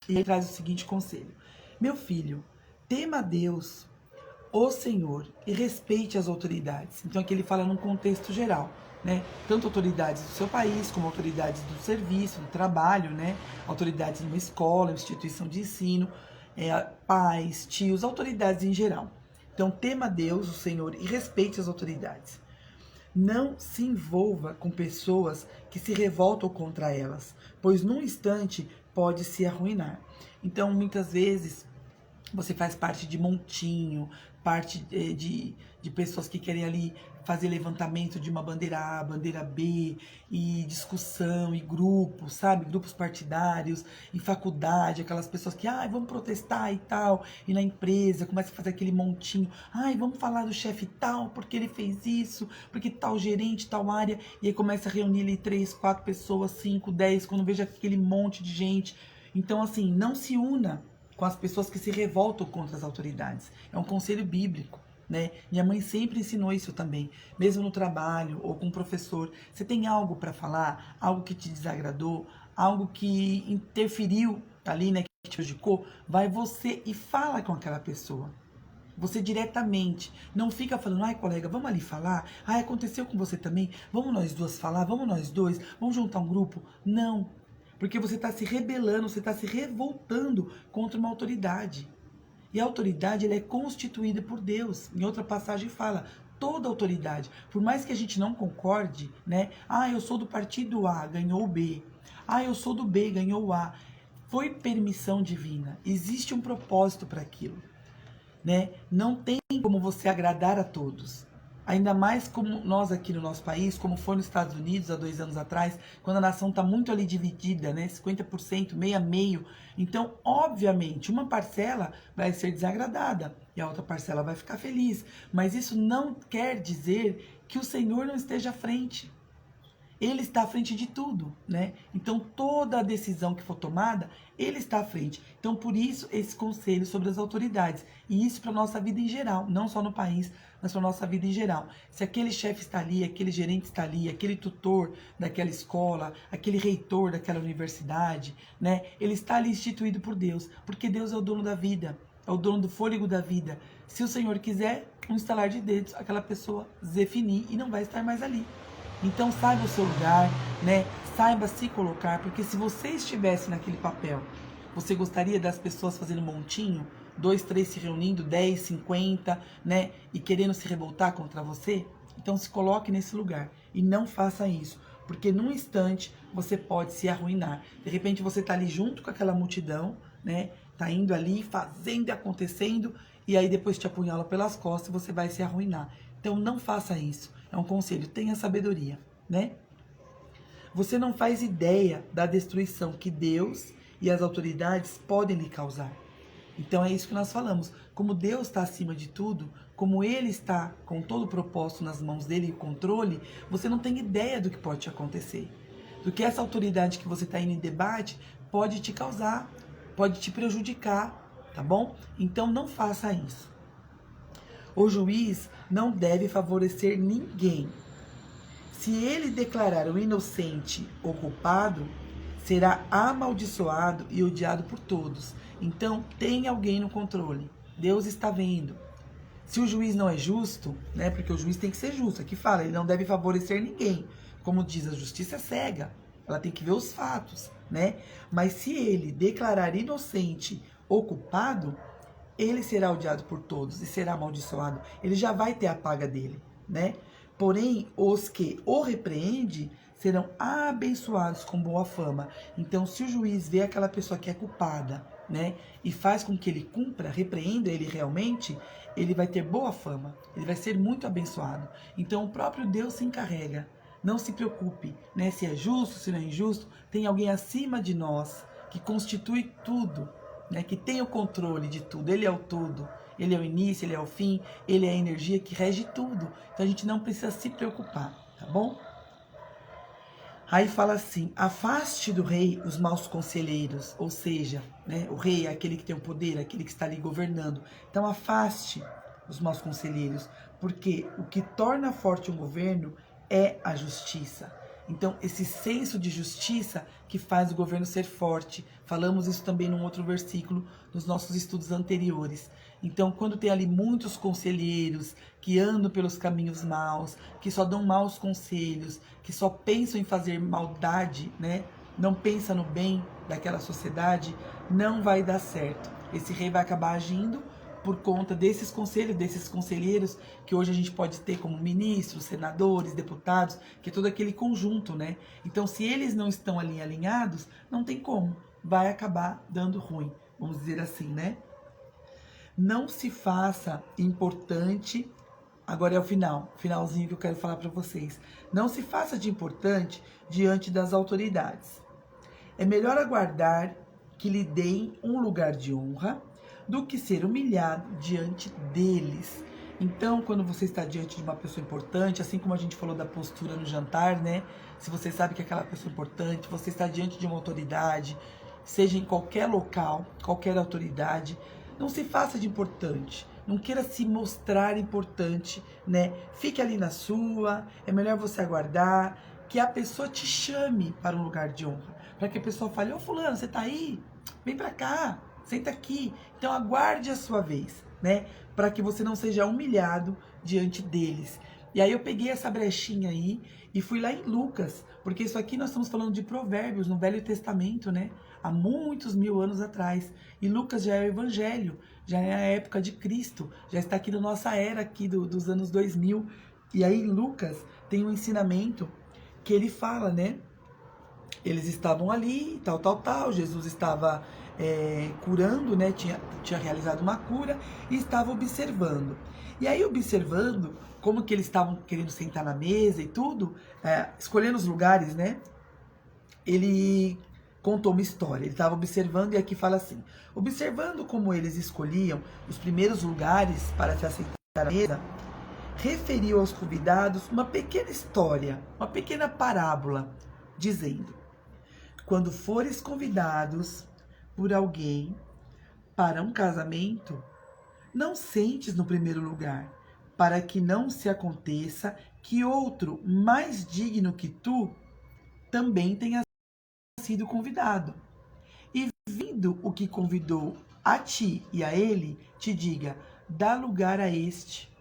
E ele traz o seguinte conselho: meu filho, tema a Deus, o Senhor, e respeite as autoridades. Então aqui ele fala num contexto geral, né? Tanto autoridades do seu país, como autoridades do serviço, do trabalho, né? Autoridades numa escola, instituição de ensino, pais, tios, autoridades em geral. Então tema a Deus, o Senhor, e respeite as autoridades. Não se envolva com pessoas que se revoltam contra elas, pois num instante pode se arruinar. Então, muitas vezes, você faz parte de montinho, parte de pessoas que querem ali fazer levantamento de uma bandeira A, bandeira B, e discussão, e grupos, sabe? Grupos partidários, em faculdade, aquelas pessoas que, vamos protestar e tal, e na empresa começa a fazer aquele montinho, vamos falar do chefe tal, porque ele fez isso, porque tal gerente, tal área, e aí começa a reunir ali 3, 4 pessoas, 5, 10, quando veja aquele monte de gente. Então, assim, não se una com as pessoas que se revoltam contra as autoridades. É um conselho bíblico, né? Minha mãe sempre ensinou isso também, mesmo no trabalho ou com o professor. Você tem algo para falar, algo que te desagradou, algo que interferiu ali, né, que te prejudicou, vai você e fala com aquela pessoa. Você diretamente, não fica falando, colega, vamos ali falar, aconteceu com você também, vamos nós duas falar, vamos nós dois, vamos juntar um grupo. Não, porque você está se rebelando, você está se revoltando contra uma autoridade. E a autoridade, ela é constituída por Deus. Em outra passagem fala, toda autoridade, por mais que a gente não concorde, né? Eu sou do partido A, ganhou o B. Eu sou do B, ganhou o A. Foi permissão divina. Existe um propósito para aquilo, né? Não tem como você agradar a todos. Ainda mais como nós aqui no nosso país, como foi nos Estados Unidos há 2 anos atrás, quando a nação está muito ali dividida, né? 50%, meio a meio. Então, obviamente, uma parcela vai ser desagradada e a outra parcela vai ficar feliz. Mas isso não quer dizer que o Senhor não esteja à frente. Ele está à frente de tudo, né? Então, toda a decisão que for tomada, ele está à frente. Então, por isso, esse conselho sobre as autoridades. E isso para a nossa vida em geral, não só no país, mas para a nossa vida em geral. Se aquele chefe está ali, aquele gerente está ali, aquele tutor daquela escola, aquele reitor daquela universidade, né? Ele está ali instituído por Deus, porque Deus é o dono da vida, é o dono do fôlego da vida. Se o Senhor quiser, um estalar de dedos, aquela pessoa definir e não vai estar mais ali. Então saiba o seu lugar, né? Saiba se colocar, porque se você estivesse naquele papel, você gostaria das pessoas fazendo montinho, 2, 3 se reunindo, 10, 50, né? E querendo se revoltar contra você? Então se coloque nesse lugar e não faça isso, porque num instante você pode se arruinar. De repente você tá ali junto com aquela multidão, né? Tá indo ali, fazendo e acontecendo, e aí depois te apunhala pelas costas e você vai se arruinar. Então não faça isso. É um conselho, tenha sabedoria, né? Você não faz ideia da destruição que Deus e as autoridades podem lhe causar. Então é isso que nós falamos. Como Deus está acima de tudo, como Ele está com todo o propósito nas mãos dele e o controle, você não tem ideia do que pode te acontecer. Do que essa autoridade que você está indo em debate pode te causar, pode te prejudicar, tá bom? Então não faça isso. O juiz não deve favorecer ninguém. Se ele declarar o inocente ou culpado, será amaldiçoado e odiado por todos. Então, tem alguém no controle. Deus está vendo. Se o juiz não é justo, né, porque o juiz tem que ser justo, aqui fala, ele não deve favorecer ninguém. Como diz, a justiça é cega, ela tem que ver os fatos, né? Mas se ele declarar inocente ou culpado, ele será odiado por todos e será amaldiçoado. Ele já vai ter a paga dele, né? Porém, os que o repreende serão abençoados com boa fama. Então, se o juiz vê aquela pessoa que é culpada, né, e faz com que ele cumpra, repreenda ele realmente, ele vai ter boa fama, ele vai ser muito abençoado. Então o próprio Deus se encarrega. Não se preocupe, né, se é justo, se não é injusto, tem alguém acima de nós que constitui tudo, né, que tem o controle de tudo. Ele é o tudo, ele é o início, ele é o fim, ele é a energia que rege tudo. Então a gente não precisa se preocupar, tá bom? Aí fala assim, afaste do rei os maus conselheiros, ou seja, né, o rei é aquele que tem o poder, aquele que está ali governando. Então afaste os maus conselheiros, porque o que torna forte um governo é a justiça. Então esse senso de justiça que faz o governo ser forte. Falamos isso também num outro versículo nos nossos estudos anteriores. Então quando tem ali muitos conselheiros que andam pelos caminhos maus, que só dão maus conselhos, que só pensam em fazer maldade, né? Não pensa no bem daquela sociedade, não vai dar certo. Esse rei vai acabar agindo por conta desses conselhos, desses conselheiros que hoje a gente pode ter como ministros, senadores, deputados, que é todo aquele conjunto, né? Então, se eles não estão ali alinhados, não tem como, vai acabar dando ruim, vamos dizer assim, né? Não se faça importante, agora é o finalzinho que eu quero falar para vocês. Não se faça de importante diante das autoridades. É melhor aguardar que lhe deem um lugar de honra do que ser humilhado diante deles. Então, quando você está diante de uma pessoa importante, assim como a gente falou da postura no jantar, né? Se você sabe que é aquela pessoa importante, você está diante de uma autoridade, seja em qualquer local, qualquer autoridade, não se faça de importante. Não queira se mostrar importante, né? Fique ali na sua, é melhor você aguardar que a pessoa te chame para um lugar de honra. Para que a pessoa fale, ô fulano, você tá aí? Vem pra cá, senta aqui. Então aguarde a sua vez, né? Para que você não seja humilhado diante deles. E aí eu peguei essa brechinha aí e fui lá em Lucas, porque isso aqui nós estamos falando de Provérbios no Velho Testamento, né? Há muitos mil anos atrás. E Lucas já é o Evangelho, já é a época de Cristo, já está aqui na nossa era aqui dos anos 2000. E aí Lucas tem um ensinamento que ele fala, né? Eles estavam ali, tal, Jesus estava curando, né? Tinha realizado uma cura e estava observando. E aí, observando como que eles estavam querendo sentar na mesa e tudo, escolhendo os lugares, né? Ele contou uma história. Ele estava observando e aqui fala assim: observando como eles escolhiam os primeiros lugares para se assentar na mesa, referiu aos convidados uma pequena história, uma pequena parábola, dizendo: quando fores convidados por alguém para um casamento, não sentes no primeiro lugar, para que não se aconteça que outro mais digno que tu também tenha sido convidado. E vindo o que convidou a ti e a ele, te diga, dá lugar a este.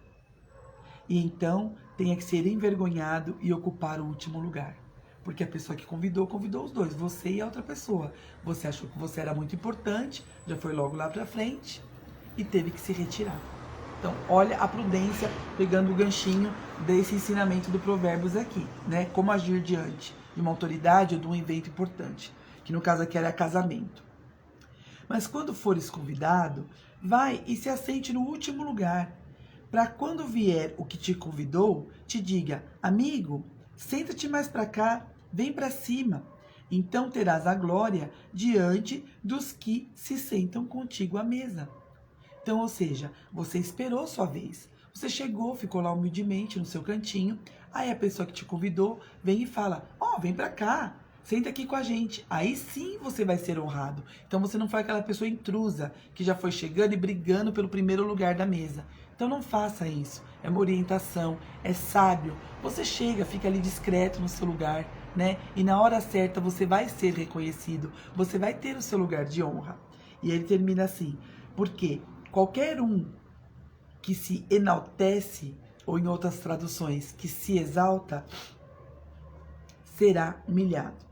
E então tenha que ser envergonhado e ocupar o último lugar. Porque a pessoa que convidou os dois, você e a outra pessoa. Você achou que você era muito importante, já foi logo lá pra frente e teve que se retirar. Então, olha a prudência, pegando o ganchinho desse ensinamento do Provérbios aqui, né? Como agir diante de uma autoridade ou de um evento importante, que no caso aqui era casamento. Mas quando fores convidado, vai e se assente no último lugar, para quando vier o que te convidou, te diga, amigo, senta-te mais para cá, vem para cima. Então terás a glória diante dos que se sentam contigo à mesa. Então, ou seja, você esperou sua vez. Você chegou, ficou lá humildemente no seu cantinho. Aí a pessoa que te convidou vem e fala, vem pra cá, senta aqui com a gente. Aí sim você vai ser honrado. Então você não foi aquela pessoa intrusa que já foi chegando e brigando pelo primeiro lugar da mesa. Então não faça isso. É uma orientação, é sábio. Você chega, fica ali discreto no seu lugar, né? E na hora certa você vai ser reconhecido. Você vai ter o seu lugar de honra. E ele termina assim, porque qualquer um que se enaltece, ou em outras traduções, que se exalta, será humilhado.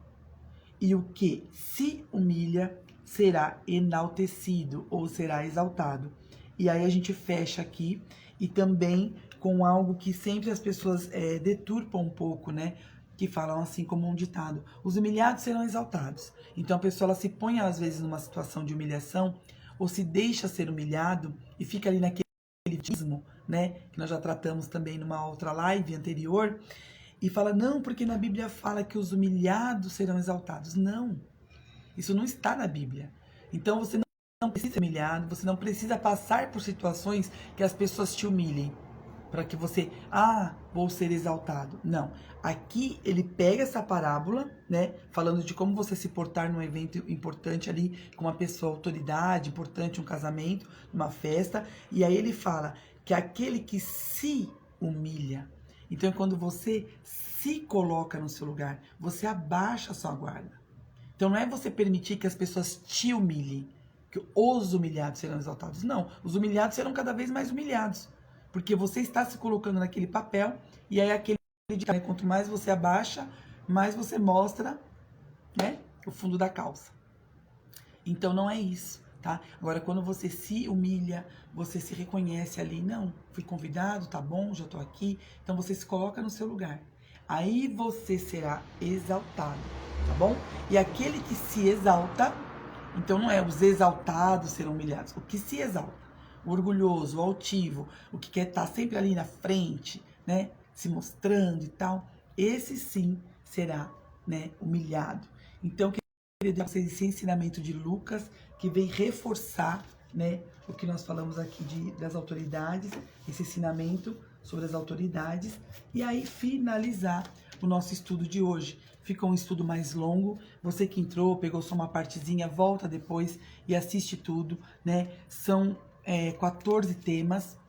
E o que se humilha será enaltecido, ou será exaltado. E aí a gente fecha aqui, e também com algo que sempre as pessoas deturpam um pouco, né? que falam assim como um ditado: os humilhados serão exaltados. Então a pessoa ela se põe às vezes numa situação de humilhação ou se deixa ser humilhado e fica ali naquele elitismo, né, que nós já tratamos também numa outra live anterior, e fala: não, porque na Bíblia fala que os humilhados serão exaltados. Não, isso não está na Bíblia. Então você não precisa ser humilhado, você não precisa passar por situações que as pessoas te humilhem para que você, vou ser exaltado. Não. Aqui ele pega essa parábola, né, falando de como você se portar num evento importante ali, com uma pessoa, autoridade, importante, um casamento, uma festa, e aí ele fala que aquele que se humilha. Então é quando você se coloca no seu lugar, você abaixa a sua guarda. Então não é você permitir que as pessoas te humilhem, que os humilhados serão exaltados. Não, os humilhados serão cada vez mais humilhados. Porque você está se colocando naquele papel, e aí aquele dia, quanto mais você abaixa, mais você mostra, né, o fundo da calça. Então não é isso, tá? Agora, quando você se humilha, você se reconhece ali: não, fui convidado, tá bom, já tô aqui. Então você se coloca no seu lugar. Aí você será exaltado, tá bom? E aquele que se exalta, então não é os exaltados serão humilhados, o que se exalta. O orgulhoso, o altivo, o que quer estar sempre ali na frente, né, se mostrando e tal, esse sim será, né, humilhado. Então, eu queria dar para vocês esse ensinamento de Lucas, que vem reforçar, né, o que nós falamos aqui das autoridades, esse ensinamento sobre as autoridades, e aí finalizar o nosso estudo de hoje. Ficou um estudo mais longo. Você que entrou, pegou só uma partezinha, volta depois e assiste tudo, né? São 14 temas,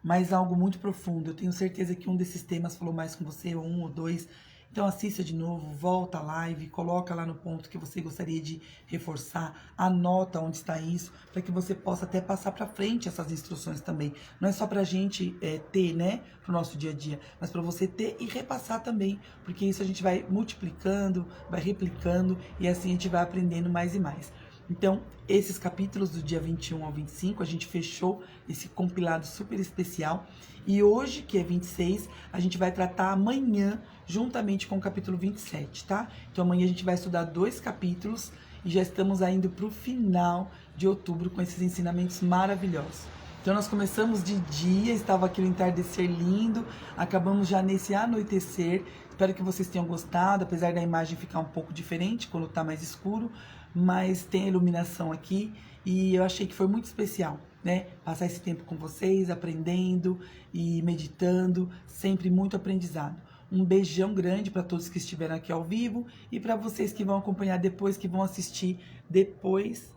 mas algo muito profundo. Eu tenho certeza que um desses temas falou mais com você, ou um ou dois. Então assista de novo, volta a live, coloca lá no ponto que você gostaria de reforçar, anota onde está isso, para que você possa até passar para frente essas instruções também. Não é só para a gente ter, né, para o nosso dia a dia, mas para você ter e repassar também, porque isso a gente vai multiplicando, vai replicando, e assim a gente vai aprendendo mais e mais. Então, esses capítulos do dia 21 ao 25, a gente fechou esse compilado super especial. E hoje, que é 26, a gente vai tratar amanhã, juntamente com o capítulo 27, tá? Então, amanhã a gente vai estudar 2 capítulos e já estamos indo para o final de outubro com esses ensinamentos maravilhosos. Então, nós começamos de dia, estava aquele entardecer lindo, acabamos já nesse anoitecer. Espero que vocês tenham gostado, apesar da imagem ficar um pouco diferente quando está mais escuro, mas tem a iluminação aqui e eu achei que foi muito especial, né? Passar esse tempo com vocês, aprendendo e meditando, sempre muito aprendizado. Um beijão grande para todos que estiveram aqui ao vivo e para vocês que vão acompanhar depois, que vão assistir depois.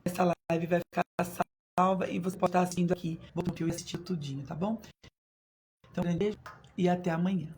Essa live vai ficar salva e você pode estar assistindo aqui, vou assistir tudinho, tá bom? Então, um grande beijo e até amanhã.